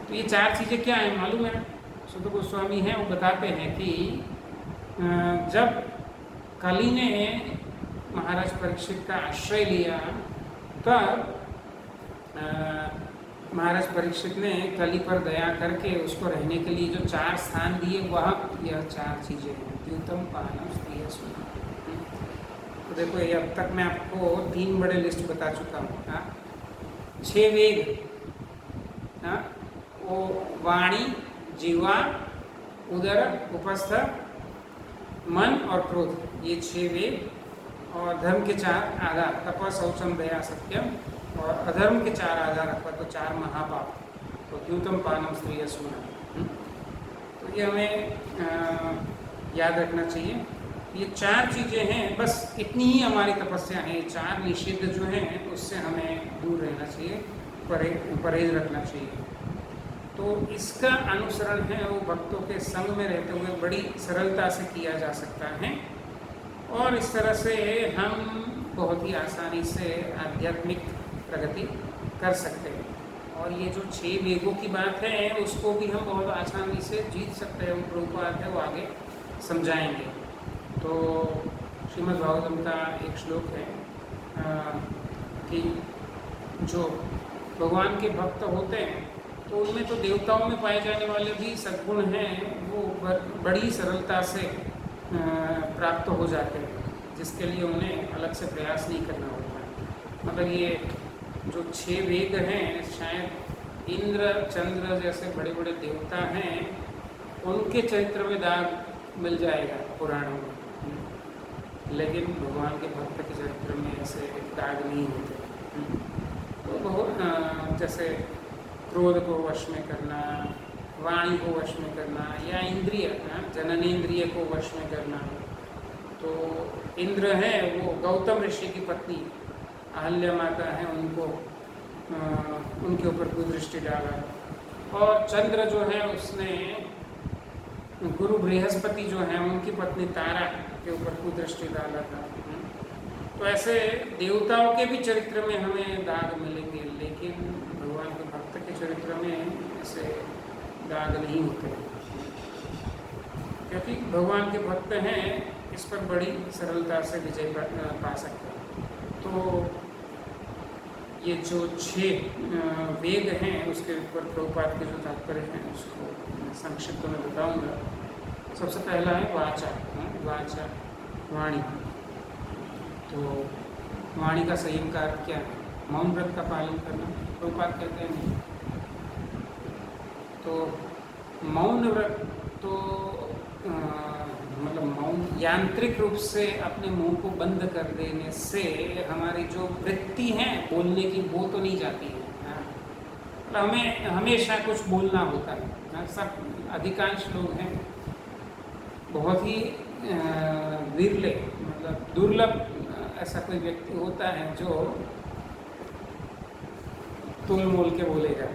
Speaker 1: तो ये 4 चीज़ें क्या है मालूम है? सुत गोस्वामी हैं वो बताते हैं कि जब कली ने महाराज परीक्षित का आश्रय लिया तब महाराज परीक्षित ने कली पर दया करके उसको रहने के लिए जो 4 स्थान दिए वह यह 4 चीज़ें हैं, द्यूतम पानम स्त्रिय सूना। तो देखो ये अब तक मैं आपको 3 बड़े लिस्ट बता चुका हूँ। 6 वेग, वो वाणी, जीवा, उदर, उपस्थ, मन और क्रोध, ये 6 वेग। और धर्म के 4 आधार, तप, शौचम, दया, सत्यम। और अधर्म के 4 आधार अथवा तो 4 महापाप, तो द्यूतम पानम स्त्रिय सूना। तो ये हमें याद रखना चाहिए। ये 4 चीज़ें हैं, बस इतनी ही हमारी तपस्या है। 4 निषिद्ध जो हैं उससे हमें दूर रहना चाहिए, परहेज रखना चाहिए। तो इसका अनुसरण है वो भक्तों के संग में रहते हुए बड़ी सरलता से किया जा सकता है, और इस तरह से हम बहुत ही आसानी से आध्यात्मिक प्रगति कर सकते हैं। और ये जो 6 वेगों की बात है उसको भी हम बहुत आसानी से जीत सकते हैं। वो प्रभुपाद है वो आगे समझाएंगे। तो श्रीमद् भागवतम का एक श्लोक है कि जो भगवान के भक्त होते हैं तो उनमें तो देवताओं में पाए जाने वाले भी सद्गुण हैं, वो बड़ी सरलता से प्राप्त हो जाते हैं, जिसके लिए उन्हें अलग से प्रयास नहीं करना होता है। मगर ये जो 6 वेग हैं, शायद इंद्र, चंद्र जैसे बड़े बड़े देवता हैं उनके चरित्र में दाग मिल जाएगा पुराणों में, लेकिन भगवान के भक्त के चरित्र में ऐसे दाग नहीं होते। तो बहुत जैसे क्रोध को वश में करना, वाणी को वश में करना, या इंद्रिय जननेन्द्रिय को वश में करना। तो इंद्र है वो गौतम ऋषि की पत्नी अहल्या माता है, उनको उनके ऊपर कुदृष्टि डाला। और चंद्र जो है उसने गुरु बृहस्पति जो है उनकी पत्नी तारा के ऊपर कुदृष्टि डाला था। तो ऐसे देवताओं के भी चरित्र में हमें दाग मिलेंगे, लेकिन भगवान के भक्त के चरित्र में ऐसे दाग नहीं होते, क्योंकि भगवान के भक्त हैं इस पर बड़ी सरलता से विजय पा सकते हैं। तो ये जो 6 वेद हैं उसके ऊपर प्रभुपाद के जो तात्पर्य हैं उसको संक्षिप्त में बताऊंगा। सबसे पहला है वाचा, वाचा वाणी। तो वाणी का संयम का अर्थ क्या है? मौन व्रत का पालन करना। प्रभुपाद कहते हैं नहीं। तो मौन व्रत तो मतलब मौन यांत्रिक रूप से अपने मुंह को बंद कर देने से हमारी जो वृत्ति है बोलने की वो तो नहीं जाती है। मतलब हमें हमेशा कुछ बोलना होता है। सब अधिकांश लोग हैं बहुत ही विरले मतलब दुर्लभ ऐसा कोई व्यक्ति होता है जो तोल मोल के बोलेगा,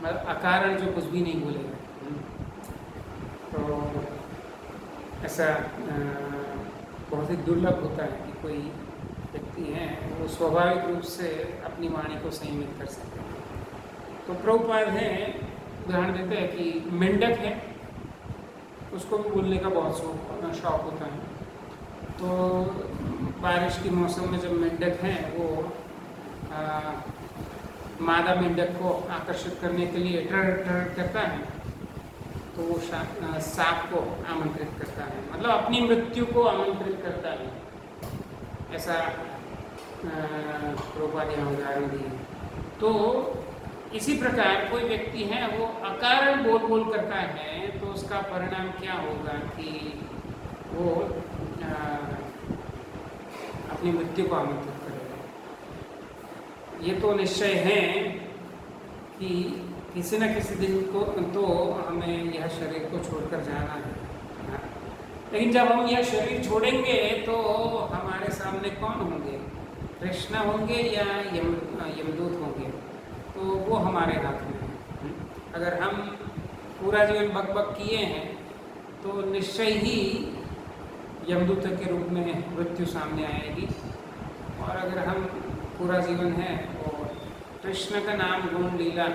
Speaker 1: मतलब अकारण जो कुछ भी नहीं बोलेगा। तो ऐसा बहुत ही दुर्लभ होता है कि कोई व्यक्ति है वो स्वाभाविक रूप से अपनी वाणी को संयमित कर सकते हैं। तो प्रभुपाद है उदाहरण देते हैं कि मेंढक है, उसको भी बोलने का बहुत शौक होता है। तो बारिश के मौसम में जब मेंढक हैं वो मादा मेंढक को आकर्षित करने के लिए ट्र ट्र करता है, तो वो सांप को आमंत्रित करता है, मतलब अपनी मृत्यु को आमंत्रित करता है। ऐसा प्रभुपाद यहाँ उदाहरण दिए। तो इसी प्रकार कोई व्यक्ति है वो अकारण बोल बोल करता है, तो उसका परिणाम क्या होगा कि वो अपनी मृत्यु को आमंत्रित करेगा। ये तो निश्चय है कि किसी न किसी दिन को तो हमें यह शरीर को छोड़कर जाना है। लेकिन जब हम यह शरीर छोड़ेंगे तो हमारे सामने कौन होंगे? कृष्ण होंगे या यमदूत होंगे? तो वो हमारे हाथ में है। अगर हम पूरा जीवन बक किए हैं तो निश्चय ही यमदूत के रूप में मृत्यु सामने आएगी। और अगर हम पूरा जीवन है और कृष्ण का नाम गुण लीला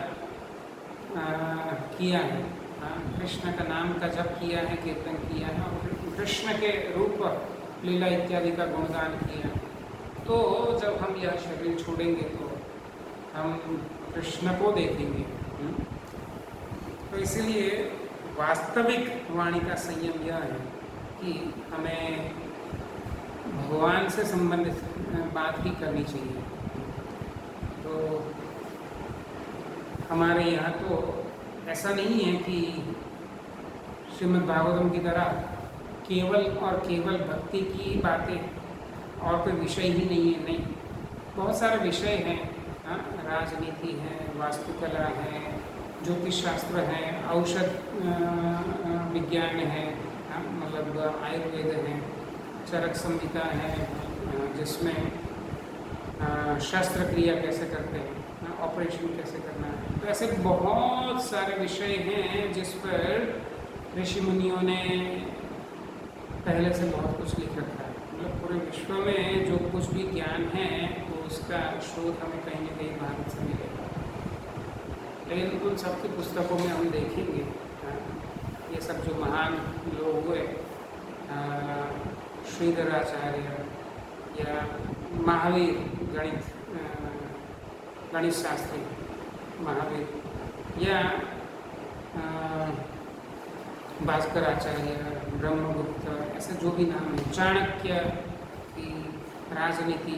Speaker 1: किया है, कृष्ण का नाम का जप किया है, कीर्तन किया है और कृष्ण के रूप लीला इत्यादि का गुणगान किया, तो जब हम यह शरीर छोड़ेंगे तो हम कृष्ण को देखेंगे। तो इसीलिए वास्तविक वाणी का संयम यह है कि हमें भगवान से संबंधित बात ही करनी चाहिए। तो हमारे यहाँ तो ऐसा नहीं है कि श्रीमद् भागवतम की तरह केवल और केवल भक्ति की बातें और कोई विषय ही नहीं है। नहीं, बहुत सारे विषय हैं। राजनीति है, वास्तुकला है, ज्योतिष शास्त्र है, औषध विज्ञान है, मतलब आयुर्वेद है, चरक संहिता है जिसमें शस्त्र क्रिया कैसे करते हैं, ऑपरेशन कैसे करना है। तो ऐसे बहुत सारे विषय हैं जिस पर ऋषि मुनियों ने पहले से बहुत कुछ लिख रखा है। मतलब पूरे विश्व में जो कुछ भी ज्ञान है तो उसका स्रोत हमें कहीं न कहीं भारत से मिलेगा। लेकिन उन सब की पुस्तकों में हम देखेंगे ये सब जो महान लोग हुए, श्रीधराचार्य या महावीर गणित शास्त्री महावीर या भास्कराचार्य, ब्रह्मगुप्त, ऐसे जो भी नाम है, चाणक्य की राजनीति,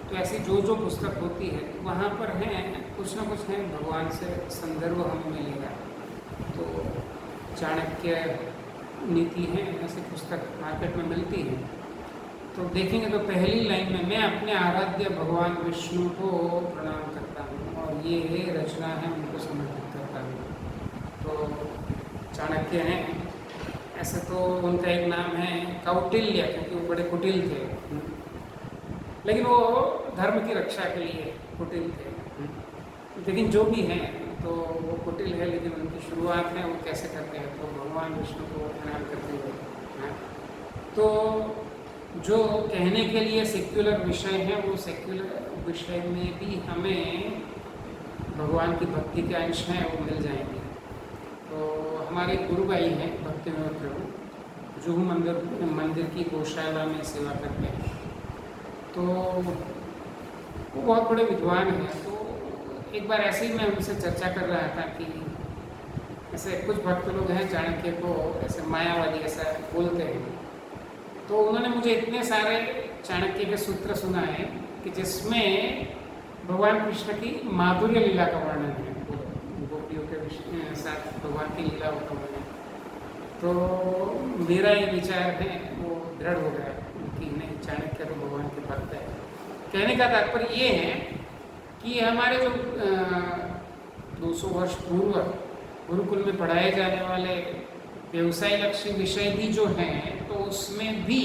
Speaker 1: तो ऐसी जो जो पुस्तक होती है वहाँ पर हैं कुछ ना कुछ है भगवान से संदर्भ हमें मिलेगा। तो चाणक्य नीति है, ऐसी पुस्तक मार्केट में मिलती है। तो देखेंगे तो पहली लाइन में मैं अपने आराध्य भगवान विष्णु को प्रणाम करता हूँ और ये रचना है उनको समर्पित करता हूँ। तो चाणक्य हैं, ऐसे तो उनका एक नाम है कौटिल्य, क्योंकि वो बड़े कुटिल थे, लेकिन वो धर्म की रक्षा के लिए कुटिल थे। लेकिन जो भी हैं तो वो कुटिल है, लेकिन उनकी शुरुआत है वो कैसे करते हैं, तो भगवान विष्णु को प्रणाम करते हुए। तो जो कहने के लिए सेक्युलर विषय है वो सेक्युलर विषय में भी हमें भगवान की भक्ति के अंश हैं वो मिल जाएंगे। तो हमारे गुरु भाई हैं भक्ति विनोद प्रभु, जुहू मंदिर की गौशाला में सेवा करते हैं। तो वो बहुत बड़े विद्वान हैं। तो एक बार ऐसे ही मैं उनसे चर्चा कर रहा था कि ऐसे कुछ भक्त लोग हैं चाणक्य को ऐसे मायावादी ऐसा बोलते हैं। तो उन्होंने मुझे इतने सारे चाणक्य के सूत्र सुनाए कि जिसमें भगवान कृष्ण की माधुर्य लीला का वर्णन है, गोपियों के साथ भगवान की लीला का वर्णन। तो मेरा ये विचार है वो दृढ़ हो गया कि नहीं, चाणक्य तो भगवान के भक्त है। कहने का तात्पर्य ये है कि हमारे जो 200 वर्ष पूर्व गुरुकुल में पढ़ाए जाने वाले व्यवसाय लक्ष्य विषय भी जो हैं, तो उसमें भी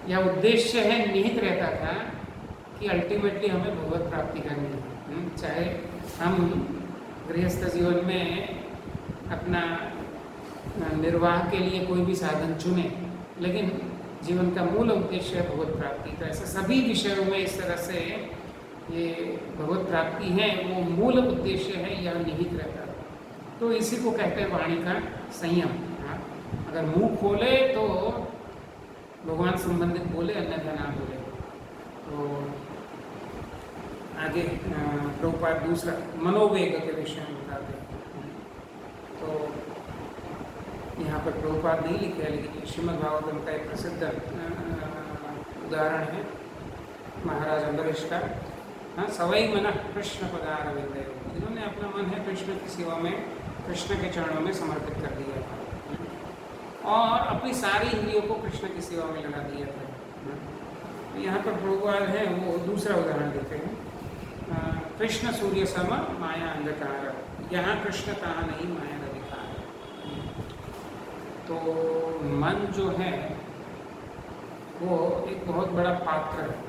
Speaker 1: यह उद्देश्य है निहित रहता था कि अल्टीमेटली हमें भगवत प्राप्ति करनी है। चाहे हम गृहस्थ जीवन में अपना निर्वाह के लिए कोई भी साधन चुने, लेकिन जीवन का मूल उद्देश्य है भगवत प्राप्ति। तो ऐसे सभी विषयों में इस तरह से ये भगवत प्राप्ति है, वो मूल उद्देश्य है, यह निहित रहता है। तो इसी को कहते हैं वाणी का संयम। अगर मुंह खोले तो भगवान संबंधित बोले, अन्यथा ना बोले। तो आगे प्रभुपाद दूसरा मनोवेग के विषय में बताते हैं। तो यहाँ पर प्रभुपाद नहीं लिखे है, लेकिन श्रीमद् भागवतम का एक प्रसिद्ध उदाहरण है महाराज अम्बरीश का। सवई मन कृष्ण पदार विंदय, जिन्होंने अपना मन है कृष्ण की सेवा में, कृष्ण के चरणों में समर्पित कर दिया था और अपनी सारी इंद्रियों को कृष्ण की सेवा में लगा दिया था। यहाँ पर प्रभुपाद है वो दूसरा उदाहरण देते हैं, कृष्ण सूर्य सम माया अंधकार, यहाँ कृष्ण कहाँ नहीं माया अधिकार। तो मन जो है वो एक बहुत बड़ा पात्र है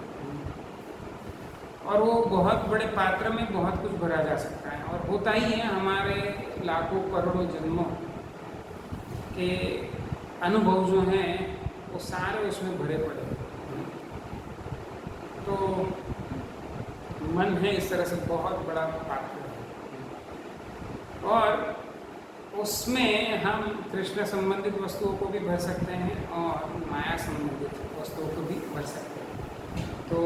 Speaker 1: और वो बहुत बड़े पात्र में बहुत कुछ भरा जा सकता है और होता ही है। हमारे लाखों करोड़ों जन्मों के अनुभव जो हैं वो सारे उसमें भरे पड़े। तो मन है इस तरह से बहुत बड़ा पात्र है और उसमें हम कृष्ण संबंधित वस्तुओं को भी भर सकते हैं और माया संबंधित वस्तुओं को भी भर सकते हैं। तो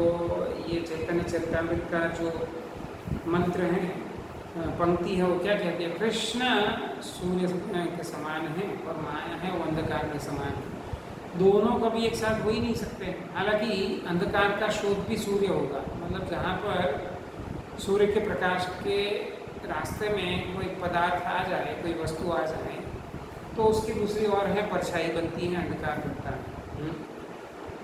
Speaker 1: ये चैतन्य चरितामृत का जो मंत्र है, पंक्ति है, वो क्या कहती है? कृष्ण सूर्य के समान है और माया है वो अंधकार के समान है। दोनों कभी एक साथ हो ही नहीं सकते। हालांकि अंधकार का शोध भी सूर्य होगा, मतलब जहाँ पर सूर्य के प्रकाश के रास्ते में कोई पदार्थ आ जाए, कोई वस्तु आ जाए, तो उसकी दूसरी ओर है परछाई बनती है, अंधकार बनता है।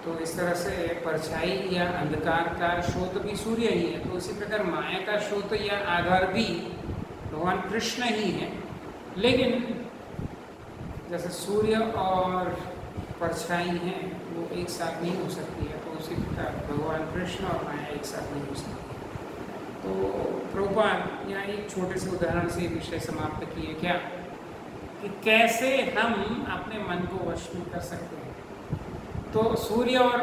Speaker 1: तो इस तरह से परछाई या अंधकार का स्रोत भी सूर्य ही है। तो उसी प्रकार माया का स्रोत या आधार भी भगवान कृष्ण ही है। लेकिन जैसे सूर्य और परछाई हैं वो एक साथ नहीं हो सकती है, तो उसी प्रकार भगवान कृष्ण और माया एक साथ नहीं हो सकती। तो प्रभुपाद यहाँ एक छोटे से उदाहरण से विषय समाप्त किए क्या कि कैसे हम अपने मन को वश में कर सकते हैं। तो सूर्य और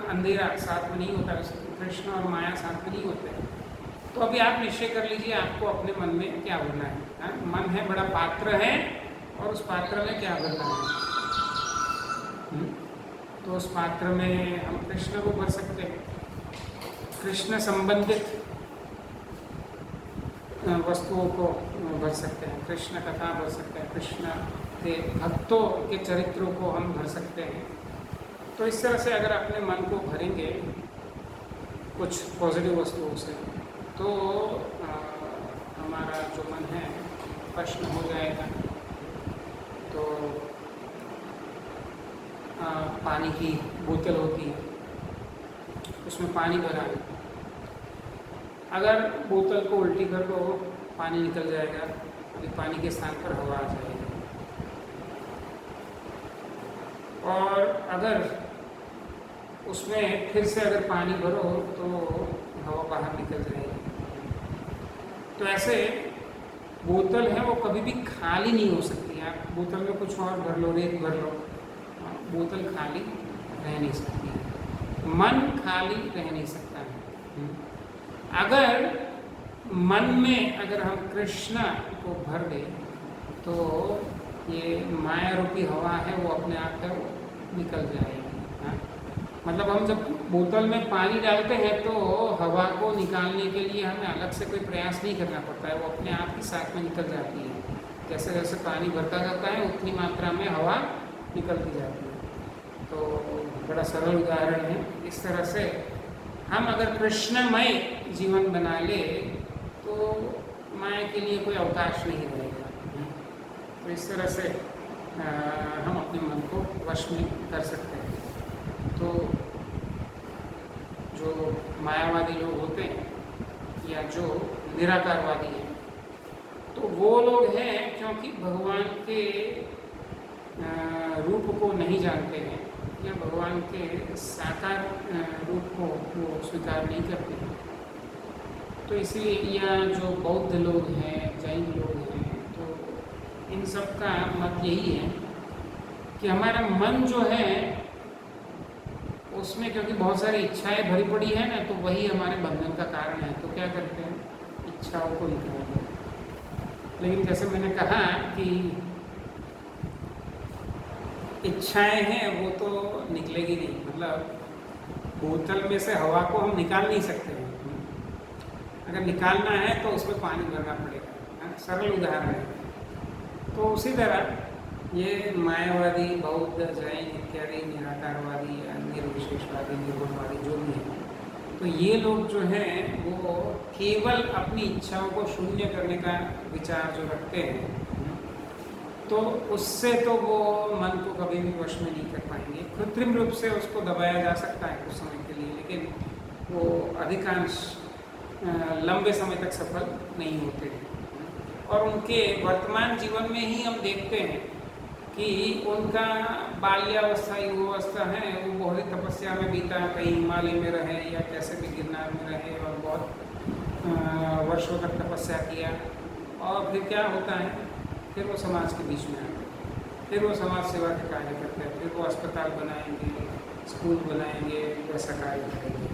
Speaker 1: अंधेरा साथ में नहीं होता, कृष्ण और माया साथ में नहीं होते। तो अभी आप निश्चय कर लीजिए आपको अपने मन में क्या भरना है। मन है बड़ा पात्र है और उस पात्र में क्या भरना है। तो उस पात्र में हम कृष्ण को भर सकते हैं, कृष्ण संबंधित वस्तुओं को भर सकते हैं, कृष्ण कथा भर सकते हैं, कृष्ण के भक्तों के चरित्रों को हम भर सकते हैं। तो इस तरह से अगर अपने मन को भरेंगे कुछ पॉजिटिव वस्तुओं से, तो हमारा जो मन है प्रश्न हो जाएगा। तो पानी की बोतल होती है, उसमें पानी भरा है, अगर बोतल को उल्टी कर दो पानी निकल जाएगा, अभी पानी के स्थान पर हवा आ जाएगी। और अगर उसमें फिर से अगर पानी भरो तो हवा बाहर निकल जाएगी। तो ऐसे बोतल है वो कभी भी खाली नहीं हो सकती। आप बोतल में कुछ और भर लो, रेत भर लो, बोतल खाली रह नहीं सकती। मन खाली रह नहीं सकता है। अगर मन में अगर हम कृष्ण को भर दें तो ये माया रूपी हवा है वो अपने आप है निकल जाएगी। मतलब हम जब बोतल में पानी डालते हैं तो हवा को निकालने के लिए हमें अलग से कोई प्रयास नहीं करना पड़ता है, वो अपने आप ही साथ में निकल जाती है। जैसे जैसे पानी भरता जाता है उतनी मात्रा में हवा निकलती जाती है। तो बड़ा सरल उदाहरण है। इस तरह से हम अगर कृष्णमय जीवन बना ले तो माया के लिए कोई अवकाश नहीं रहेगा। तो इस तरह से हम अपने मन को वश में कर सकते हैं। तो जो मायावादी लोग होते हैं या जो निराकारवादी हैं, तो वो लोग हैं क्योंकि भगवान के रूप को नहीं जानते हैं या भगवान के साकार रूप को वो स्वीकार नहीं करते हैं। तो इसलिए या जो बौद्ध लोग हैं, जैन लोग हैं, तो इन सब का मत यही है कि हमारा मन जो है उसमें क्योंकि बहुत सारी इच्छाएं भरी पड़ी है ना, तो वही हमारे बंधन का कारण है। तो क्या करते हैं, इच्छाओं को निकाल देते हैं। लेकिन जैसे मैंने कहा कि इच्छाएं हैं वो तो निकलेगी नहीं, मतलब बोतल में से हवा को हम निकाल नहीं सकते हैं। अगर निकालना है तो उसमें पानी भरना पड़ेगा। सरल उदाहरण है। तो उसी तरह ये मायावादी, बौद्ध, जैन इत्यादि निराकारवादी या निर्विशेषवादी, निर्गुणवादी जो भी है, तो ये लोग जो हैं वो केवल अपनी इच्छाओं को शून्य करने का विचार जो रखते हैं, तो उससे तो वो मन को कभी भी वश में नहीं कर पाएंगे। कृत्रिम रूप से उसको दबाया जा सकता है कुछ समय के लिए, लेकिन वो अधिकांश लंबे समय तक सफल नहीं होते हैं। और उनके वर्तमान जीवन में ही हम देखते हैं कि उनका बाल्यावस्था, युवावस्था है वो बहुत ही तपस्या में बीता, कहीं हिमालय में रहे या कैसे भी गिरनार में रहे और बहुत वर्षों तक तपस्या किया। और फिर क्या होता है, फिर वो समाज के बीच में आते हैं, फिर वो समाज सेवा के कार्य करते हैं, फिर वो अस्पताल बनाएंगे, स्कूल बनाएंगे, वैसा कार्य करेंगे।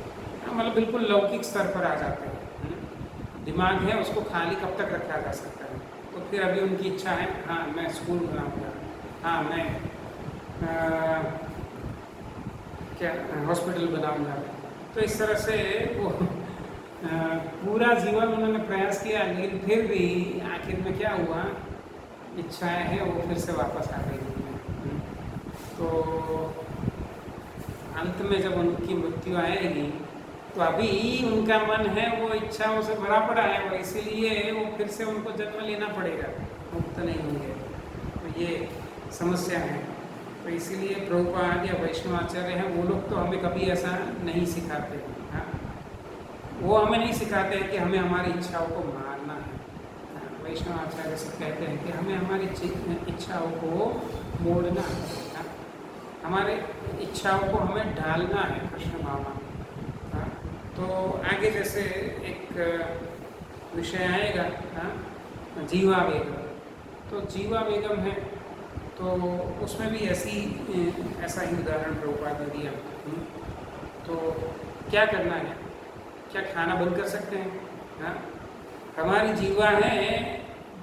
Speaker 1: मतलब बिल्कुल लौकिक स्तर पर आ जाते हैं। दिमाग है उसको खाली कब तक रखा जा सकता है। तो फिर अभी उनकी इच्छा है, हाँ मैं स्कूल बनाऊँगा, हाँ मैं क्या हॉस्पिटल बनाऊँगा। तो इस तरह से वो पूरा जीवन उन्होंने प्रयास किया, लेकिन फिर भी आखिर में क्या हुआ, इच्छाएं हैं वो फिर से वापस आ गई। तो अंत में जब उनकी मृत्यु आएगी तो अभी उनका मन है वो इच्छाओं से भरा पड़ा है, और इसीलिए वो फिर से उनको जन्म लेना पड़ेगा, मुक्त नहीं होंगे। तो ये समस्या है। तो इसीलिए प्रभुपाद या वैष्णवाचार्य हैं वो लोग तो हमें कभी ऐसा नहीं सिखाते। हाँ, वो हमें नहीं सिखाते हैं कि हमें हमारी इच्छाओं को मारना है। वैष्णवाचार्य से कहते हैं कि हमें हमारी इच्छाओं को मोड़ना है, हमारे इच्छाओं को हमें ढालना है कृष्ण भावना में। तो आगे जैसे एक विषय आएगा, जीवा वेगम। तो जीवा वेगम है, तो उसमें भी ऐसा ही उदाहरण प्रभुपाद ने दिया। तो क्या करना है, क्या खाना बंद कर सकते हैं? हाँ, हमारी जीवा है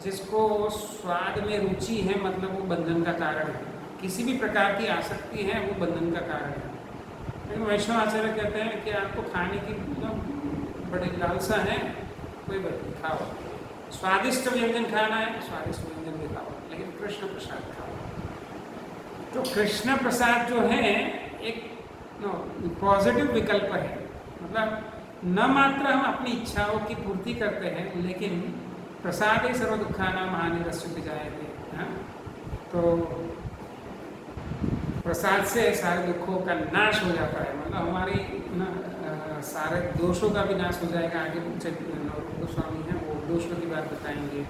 Speaker 1: जिसको स्वाद में रुचि है, मतलब वो बंधन का कारण है। किसी भी प्रकार की आसक्ति है वो बंधन का कारण है। लेकिन वैष्णव आचार्य कहते हैं कि आपको खाने की बड़ी लालसा है, कोई बात नहीं, खाओ। स्वादिष्ट व्यंजन खाना है, स्वादिष्ट व्यंजन भी खाओ, लेकिन कृष्ण प्रसाद खाओ। तो कृष्ण प्रसाद जो है एक पॉजिटिव विकल्प है। मतलब न मात्र हम अपनी इच्छाओं की पूर्ति करते हैं, लेकिन प्रसाद ही सर्व दुखाना महानिरस्यति जायते। हाँ, तो प्रसाद से सारे दुखों का नाश हो जाता है। मतलब हमारी सारे दोषों का भी नाश हो जाएगा। आगे गोस्वामी हैं वो दोषों की बात बताएंगे,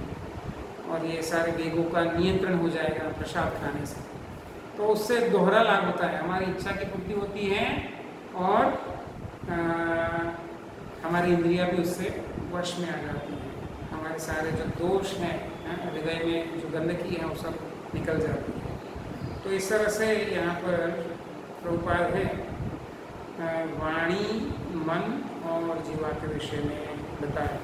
Speaker 1: और ये सारे वेगों का नियंत्रण हो जाएगा प्रसाद खाने से। तो उससे दोहरा लाभ होता है, हमारी इच्छा की पूर्ति होती है और हमारी इंद्रियां भी उससे वश में आ जाती हैं। हमारे सारे जो दोष हैं हृदय में, जो गंदगी है, वो सब निकल जाती है। तो इस तरह से यहाँ पर प्रभुपाद है वाणी, मन और जीवा के विषय में बताया।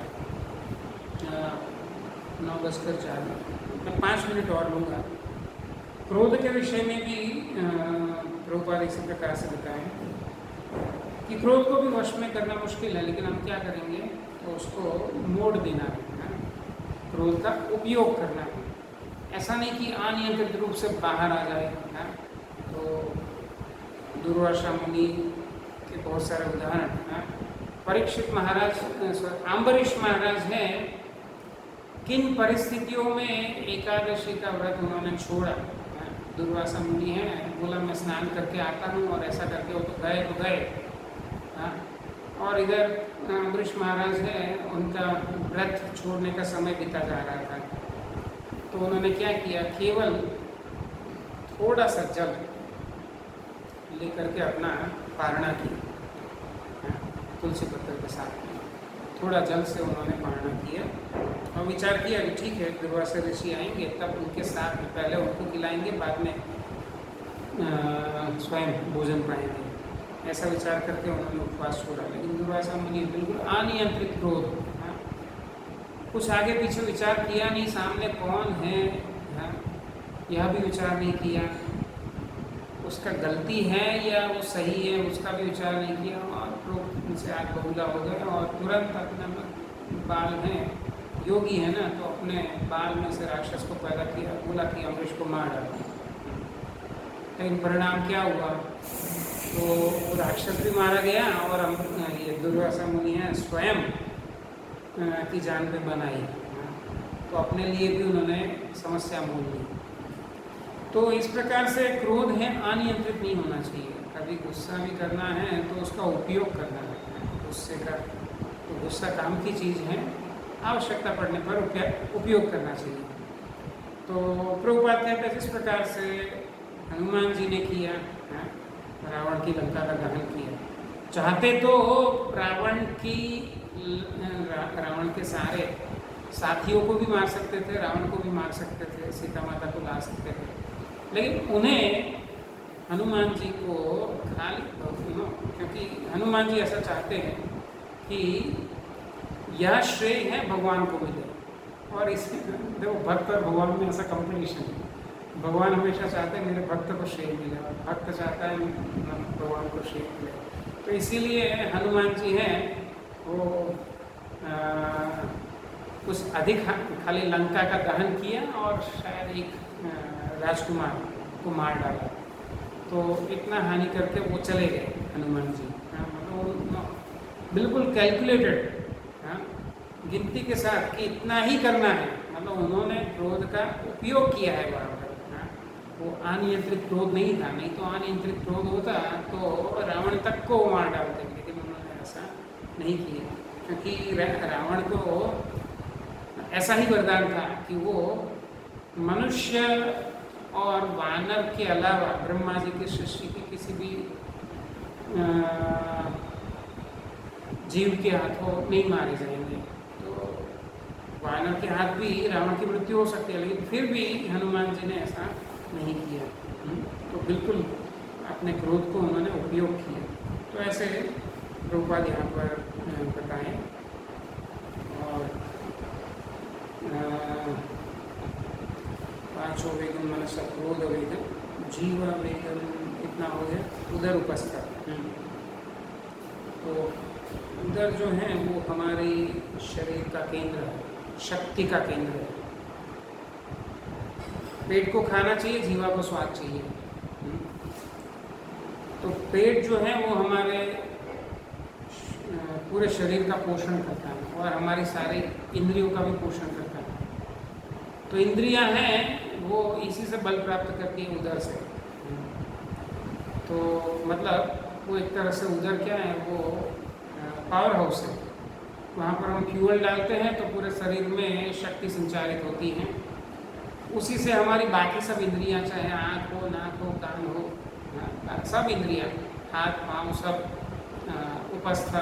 Speaker 1: 9:04, मैं 5 मिनट और लूँगा। क्रोध के विषय में भी प्रभुपाद इसी प्रकार से बताएं कि क्रोध को भी वश में करना मुश्किल है, लेकिन हम क्या करेंगे, तो उसको मोड़ देना है, क्रोध का उपयोग करना है। ऐसा नहीं कि अनियंत्रित रूप से बाहर आ जाए। तो दुर्वासा मुनि के बहुत सारे उदाहरण हैं। परीक्षित महाराज, अम्बरीश महाराज हैं, किन परिस्थितियों में एकादशी का व्रत उन्होंने छोड़ा। दुर्वासा मुनि है, बोला मैं स्नान करके आता हूँ और ऐसा करके वो तो गए। और इधर अम्बरीश महाराज है, उनका व्रत छोड़ने का समय बीता जा रहा था, तो उन्होंने क्या किया, केवल थोड़ा सा जल लेकर के अपना पारणा किया, तुलसी पत्र के साथ थोड़ा जल से उन्होंने पारणा किया और विचार किया कि ठीक है, दुर्वासा ऋषि आएंगे तब उनके साथ में पहले उनको खिलाएंगे, बाद में स्वयं भोजन पाएंगे। ऐसा विचार करके उन्होंने उपवास छोड़ा। लेकिन दुर्वासा मुनि बिल्कुल अनियंत्रित क्रोध, कुछ आगे पीछे विचार किया नहीं, सामने कौन है यह भी विचार नहीं किया, उसका गलती है या वो सही है उसका भी विचार नहीं किया, और क्रोध से आग बबूला हो गए और तुरंत अपना बाल हैं, योगी है ना, तो अपने बाल में से राक्षस को पैदा किया, बोला कि अम्बरीश को मार डाला। लेकिन परिणाम क्या हुआ, तो राक्षस भी मारा गया और ये दुर्वासा मुनि है स्वयं की जान पे बनाई, तो अपने लिए भी उन्होंने समस्या मोल ली। तो इस प्रकार से क्रोध है अनियंत्रित नहीं होना चाहिए। कभी गुस्सा भी करना है तो उसका उपयोग करना है, गुस्से का, तो गुस्सा काम की चीज़ है, आवश्यकता पड़ने पर उपयोग करना चाहिए। तो प्रभुपाद कहते हैं जिस प्रकार से हनुमान जी ने किया, रावण की लंका का दहन किया, चाहते तो रावण के सारे साथियों को भी मार सकते थे, रावण को भी मार सकते थे, सीता माता को ला सकते थे, लेकिन उन्हें हनुमान जी को खाली, क्योंकि हनुमान जी ऐसा चाहते हैं कि यह श्रेय है भगवान को मिले, और इसमें देखो भक्त और भगवान में ऐसा कंपटीशन है। भगवान हमेशा चाहते हैं मेरे भक्त को श्रेय मिले, और भक्त चाहता है भगवान को श्रेय मिले। तो इसीलिए हनुमान जी हैं वो कुछ अधिक खाली लंका का दहन किया और शायद एक राजकुमार को मार डाला, तो इतना हानि करके वो चले गए हनुमान जी। मतलब बिल्कुल कैलकुलेटेड, गिनती के साथ कि इतना ही करना है, मतलब उन्होंने क्रोध का उपयोग किया है बराबर। वो अनियंत्रित क्रोध नहीं था, नहीं तो अनियंत्रित क्रोध होता तो रावण तक को मार डालते, लेकिन उन्होंने ऐसा नहीं किया, क्योंकि रावण को ऐसा ही वरदान था कि वो मनुष्य और वानर के अलावा ब्रह्मा जी की सृष्टि के किसी भी जीव के हाथों नहीं मारे जाएंगे। तो वानर के हाथ भी रावण की मृत्यु हो सकती है, लेकिन फिर भी हनुमान जी ने ऐसा नहीं किया। तो बिल्कुल अपने क्रोध को उन्होंने उपयोग किया। तो ऐसे प्रभुपाद यहाँ पर बताएं। और पांचों वेगम मनसा क्रोध वेगम जीव वेगम कितना हो गया, उधर उपस्थित। तो उधर जो है वो हमारी शरीर का केंद्र है, शक्ति का केंद्र है। पेट को खाना चाहिए, जीवा को स्वाद चाहिए। तो पेट जो है वो हमारे पूरे शरीर का पोषण करता है और हमारी सारी इंद्रियों का भी पोषण करता है। तो इंद्रियां हैं वो इसी से बल प्राप्त करती है, उधर से। तो मतलब वो एक तरह से उधर क्या है, वो पावर हाउस है। वहाँ पर हम फ्यूल डालते हैं तो पूरे शरीर में शक्ति संचारित होती है। उसी से हमारी बाकी सब इंद्रियां, चाहे आँख हो, नाक हो, कान हो, सब इंद्रियां, हाथ पाँव सब उपस्थ,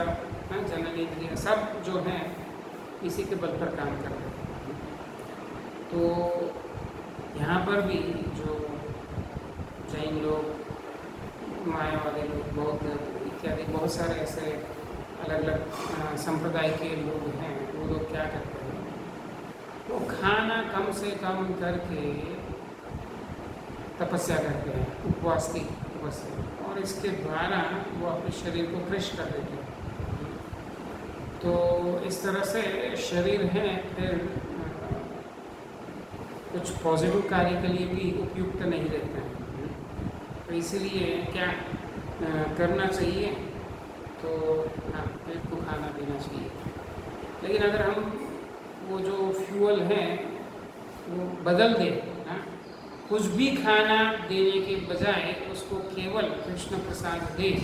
Speaker 1: जनन इंद्रियां सब जो हैं इसी के बल पर काम करते हैं। तो यहाँ पर भी जो जैन लोग, मायावादी लोग, बौद्ध इत्यादि बहुत सारे ऐसे अलग अलग संप्रदाय के लोग हैं, वो लोग क्या करते हैं, वो खाना कम से कम करके तपस्या करते हैं, उपवास की तपस्या, और इसके द्वारा वो अपने शरीर को फ्रेश कर देते हैं। तो इस तरह से शरीर है फिर कुछ पॉजिटिव कार्य के लिए भी उपयुक्त नहीं रहता है। तो इसीलिए क्या करना चाहिए, तो हाँ पेट को खाना देना चाहिए। लेकिन अगर हम वो जो फ्यूल है वो बदल दें, हाँ, कुछ भी खाना देने के बजाय उसको केवल कृष्ण प्रसाद दें,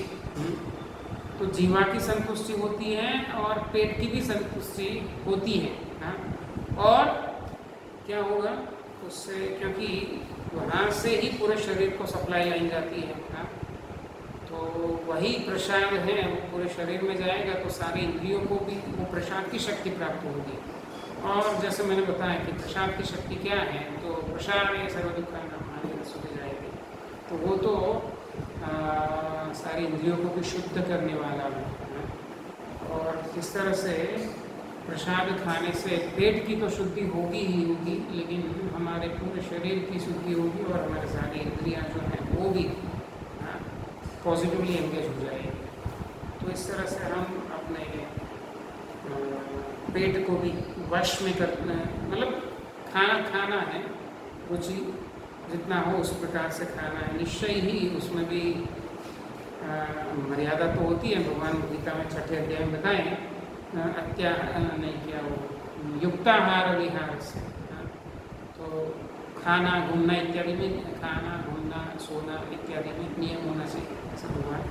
Speaker 1: तो जीवा की संतुष्टि होती है और पेट की भी संतुष्टि होती है, हाँ। और क्या होगा उससे, क्योंकि वहाँ से ही पूरे शरीर को सप्लाई लाई जाती है, हाँ। तो वही प्रसाद है वो पूरे शरीर में जाएगा तो सारे इंद्रियों को भी वो प्रसाद की शक्ति प्राप्त होगी। और जैसे मैंने बताया कि प्रसाद की शक्ति क्या है, तो प्रसाद ये सर्व दुखान हमारी रसोई जाएगी, तो वो तो सारी इंद्रियों को भी शुद्ध करने वाला है। और इस तरह से प्रसाद खाने से पेट की तो शुद्धि होगी ही होगी, लेकिन हमारे पूरे शरीर की शुद्धि होगी और हमारे सारी इंद्रियां जो हैं वो भी पॉजिटिवली एंगेज हो जाएगी। तो इस तरह से हम अपने पेट को भी वश में करना, मतलब खाना खाना है रुचि जितना हो उस प्रकार से खाना है। निश्चय ही उसमें भी मर्यादा तो होती है। भगवान गीता में 6 अध्याय में बताएं, नहीं क्या वो युक्ताहार विहार से, तो खाना घूमना इत्यादि में, खाना घूमना सोना इत्यादि में नियम होना चाहिए, ऐसा भगवान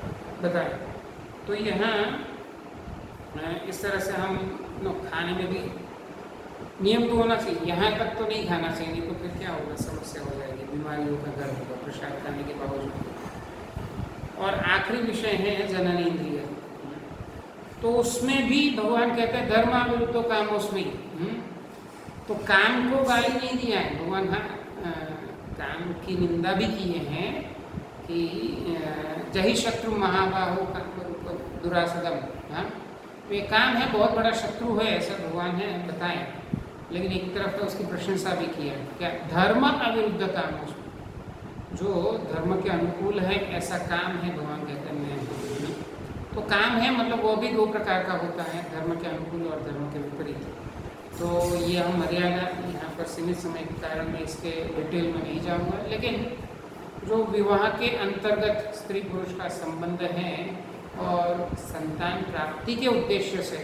Speaker 1: बताए। तो यहाँ इस तरह से हम खाने में भी नियम तो होना चाहिए, यहाँ तक तो नहीं खाना चाहिए, नहीं तो फिर क्या होगा, समस्या हो जाएगी, बीमारियों का घर होगा प्रसाद खाने के बावजूद। और आखिरी विषय है जनन इंद्रिय, तो उसमें भी भगवान कहते हैं धर्माविरुद्धो कामोस्मि। तो काम को गाली नहीं दिया है भगवान, हाँ काम की निंदा भी किए हैं कि जही शत्रु महाबाहो दुरासदम, हाँ तो ये काम है, बहुत बड़ा शत्रु है, ऐसा भगवान है बताएं। लेकिन एक तरफ तो उसकी प्रशंसा भी की है, क्या धर्म अविरुद्ध काम, उसमें जो धर्म के अनुकूल है ऐसा काम है, भगवान कहते हैं। तो काम है मतलब वो भी 2 प्रकार का होता है, धर्म के अनुकूल और धर्म के विपरीत। तो ये हम मर्यादा यहाँ पर सीमित समय के कारण मैं इसके डिटेल में नहीं जाऊँगा, लेकिन जो विवाह के अंतर्गत स्त्री पुरुष का संबंध है और संतान प्राप्ति के उद्देश्य से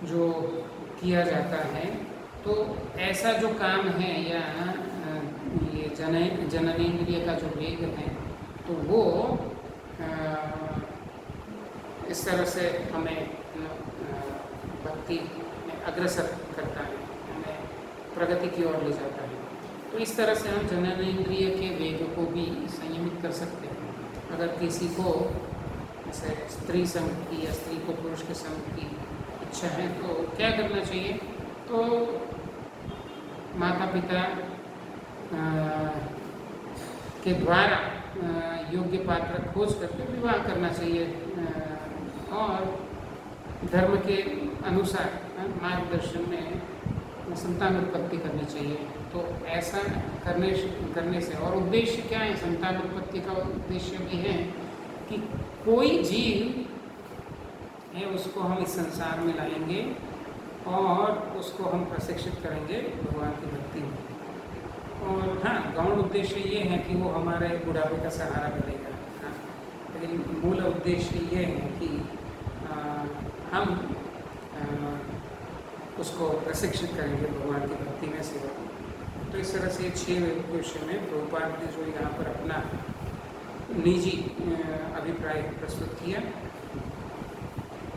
Speaker 1: जो किया जाता है, तो ऐसा जो काम है या ये जननेन्द्रिय का जो वेग है, तो वो इस तरह से हमें भक्ति में अग्रसर करता है, हमें प्रगति की ओर ले जाता है। तो इस तरह से हम जननेन्द्रिय के वेग को भी संयमित कर सकते हैं। अगर किसी को जैसे स्त्री संग की या स्त्री को पुरुष के संग की इच्छा है तो क्या करना चाहिए, तो माता पिता के द्वारा योग्य पात्र खोज करके विवाह करना चाहिए और धर्म के अनुसार मार्गदर्शन में संतान उत्पत्ति करनी चाहिए। तो ऐसा करने से, और उद्देश्य क्या है, संतान उत्पत्ति का उद्देश्य भी है कि कोई जीव है उसको हम इस संसार में लाएंगे और उसको हम प्रशिक्षित करेंगे भगवान की भक्ति में। और हाँ, गौण उद्देश्य ये है कि वो हमारे बुढ़ापे का सहारा बनेगा, हाँ, लेकिन मूल उद्देश्य ये है कि हम उसको प्रशिक्षित करेंगे भगवान की भक्ति में, सेवा। तो इस तरह से 6 विषय में प्रभुपाद ने जो यहाँ पर अपना निजी अभिप्राय प्रस्तुत किया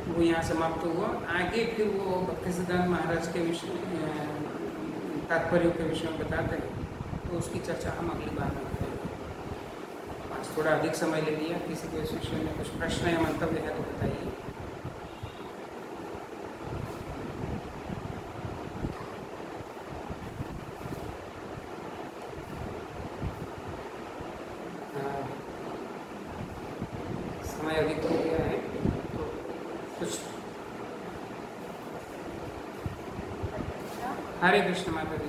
Speaker 1: वो यहाँ समाप्त हुआ। आगे फिर वो भक्ति सिद्धांत महाराज के विषय तात्पर्यों के विषय में बताते हैं, तो उसकी चर्चा हम अगली बार में करेंगे। आज थोड़ा अधिक समय ले लिया, किसी को इस विषय में कुछ प्रश्न या मंतव्य है तो बताइए। समय अधिक हो गया है तो कुछ। हरे कृष्ण माता जी।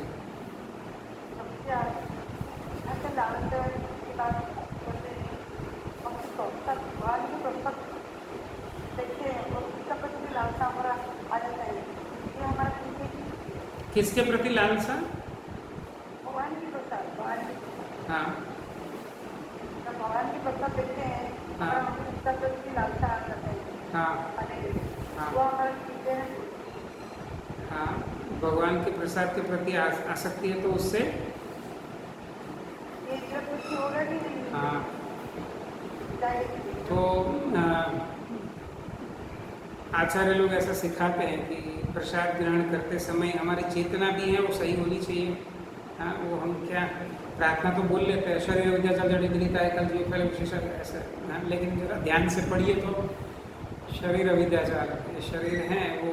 Speaker 1: किसके प्रति लालसा?
Speaker 2: भगवान की प्रसाद,
Speaker 1: हाँ,
Speaker 2: भगवान की प्रसाद देखते हैं
Speaker 1: हाँ हाँ हाँ हाँ, भगवान के प्रसाद के प्रति आसक्ति है तो उससे हाँ, तो आचार्य लोग ऐसा सिखाते हैं कि प्रसाद ग्रहण करते समय हमारी चेतना भी है वो सही होनी चाहिए। हाँ, वो हम क्या प्रार्थना तो बोल लेते हैं, शरीर विद्या जल जड़ इंद्रियता है कल जो पहले विशेष ऐसा। हाँ, लेकिन जरा ध्यान से पढ़िए तो शरीर अविद्या जाल, शरीर है वो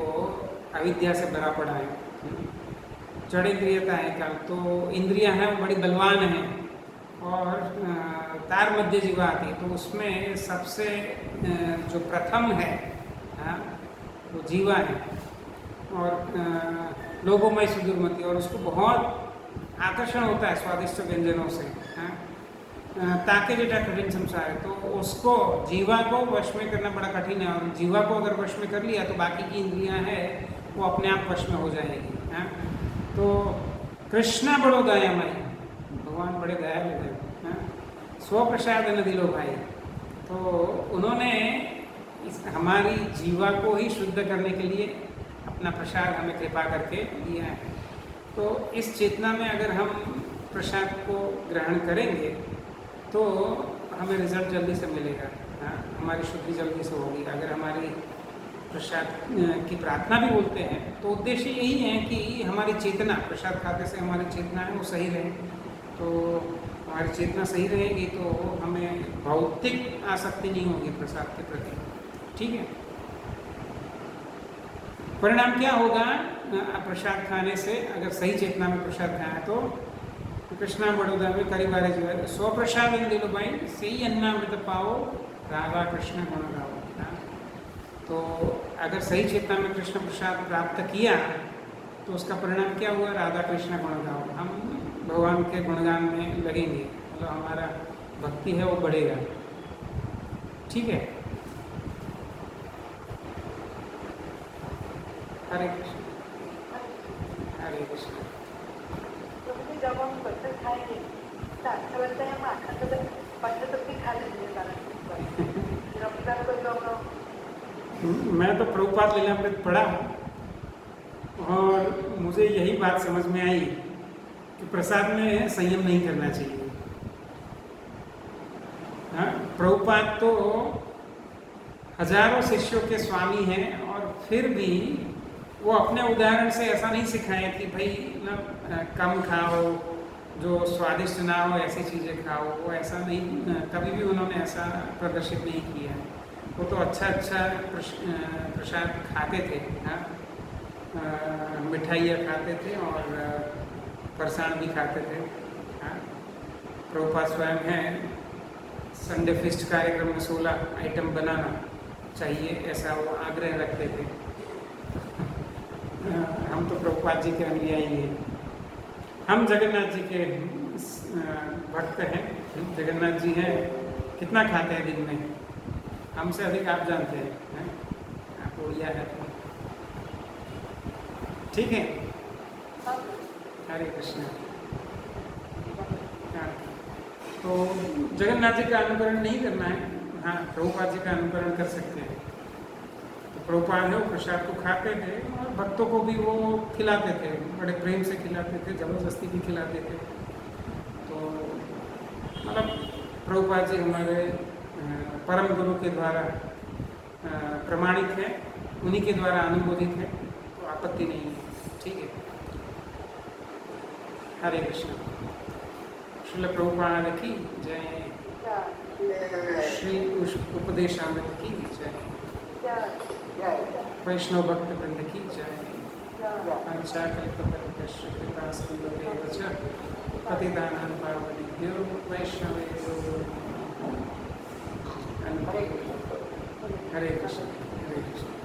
Speaker 1: अविद्या से भरा पड़ा है। जड़ इंद्रियता है कल, तो इंद्रियां हैं वो बड़ी बलवान हैं और तार मध्य जीवा आती है, तो उसमें सबसे जो प्रथम है हाँ, वो जीवा है और लोगों में सुदूरमती, और उसको बहुत आकर्षण होता है स्वादिष्ट व्यंजनों से। हाँ, ताके जेटा कठिन संसार है, तो उसको जीवा को वश में करना बड़ा कठिन है, और जीवा को अगर वश में कर लिया तो बाकी की इंद्रियां हैं वो अपने आप वश में हो जाएगी। हाँ, तो कृष्णा बड़ो दयामय, भगवान बड़े दयालु हैं। हाँ, स्व प्रसाद न दिलो भाई, तो उन्होंने हमारी जीवा को ही शुद्ध करने के लिए अपना प्रसाद हमें कृपा करके दिया है। तो इस चेतना में अगर हम प्रसाद को ग्रहण करेंगे तो हमें रिजल्ट जल्दी से मिलेगा। हाँ, हमारी शुद्धि जल्दी से होगी। अगर हमारी प्रसाद की प्रार्थना भी बोलते हैं तो उद्देश्य यही है कि हमारी चेतना, प्रसाद खाते से हमारी चेतना है वो सही रहे। तो हमारी चेतना सही रहेगी तो हमें भौतिक आसक्ति नहीं होगी प्रसाद के प्रति। ठीक है, परिणाम क्या होगा प्रसाद खाने से? अगर सही चेतना में प्रसाद खाया तो कृष्णा बड़ौदा में कई बार जो है स्व प्रसाद दिलो भाई सही अन्नामृत पाओ राधा कृष्ण गुण गाओ। तो अगर सही चेतना में कृष्ण प्रसाद प्राप्त किया तो उसका परिणाम क्या हुआ? राधा कृष्ण गुण गाओ, हम भगवान के गुणगान में लगेंगे, मतलब हमारा भक्ति है वो बढ़ेगा। ठीक है, हरे कृष्ण हरे कृष्ण।
Speaker 2: जब हम बटर खाएंगे तो अच्छा लगता है, हम आखा तो बटर तो भी खा लेंगे रमजान को। तो
Speaker 1: मैं तो प्रभुपाद लीलामृत पढ़ा और मुझे यही बात समझ में आई कि प्रसाद में संयम नहीं करना चाहिए। हाँ, प्रभुपाद तो हजारों शिष्यों के स्वामी हैं और फिर भी वो अपने उदाहरण से ऐसा नहीं सिखाए कि भाई ना कम खाओ, जो स्वादिष्ट ना हो ऐसी चीज़ें खाओ, वो ऐसा नहीं, कभी भी उन्होंने ऐसा प्रदर्शित नहीं किया। वो तो अच्छा प्रसाद खाते थे। हाँ, मिठाइयाँ खाते थे और फरसाण भी खाते थे। हाँ, प्रभुपाद स्वयं है संडे फिस्ट कार्यक्रम में 16 आइटम बनाना चाहिए ऐसा वो आग्रह रखते थे। हम तो प्रभुपाद जी के अनुयायी हैं। हम जगन्नाथ जी के भक्त हैं। जगन्नाथ जी हैं, कितना खाते हैं दिन में? हमसे अधिक आप जानते हैं, आप उड़िया है तो ठीक है। हरे कृष्ण। हाँ, तो जगन्नाथ जी का अनुकरण नहीं करना है। हाँ, प्रभुपाद जी का अनुकरण कर सकते हैं। तो प्रभुपाद है वो प्रसाद को खाते थे और भक्तों को भी वो खिलाते थे, बड़े प्रेम से खिलाते थे, जबरदस्ती भी खिलाते थे। तो मतलब प्रभुपाद जी हमारे परम गुरु के द्वारा प्रमाणित है, उन्हीं के द्वारा अनुमोदित है, तो आपत्ति नहीं है। ठीक है, हरे कृष्ण। श्रील प्रभुपाद की जय, श्री उपदेशामृत की जय, वैष्णव भक्त वृंद की जय। पंचाकल्पतरुभ्यश्च कृपा सिन्धुभ्येव च पतितानां पावनेभ्यो वैष्णवेभ्यो नमः। हरे कृष्ण हरे कृष्ण।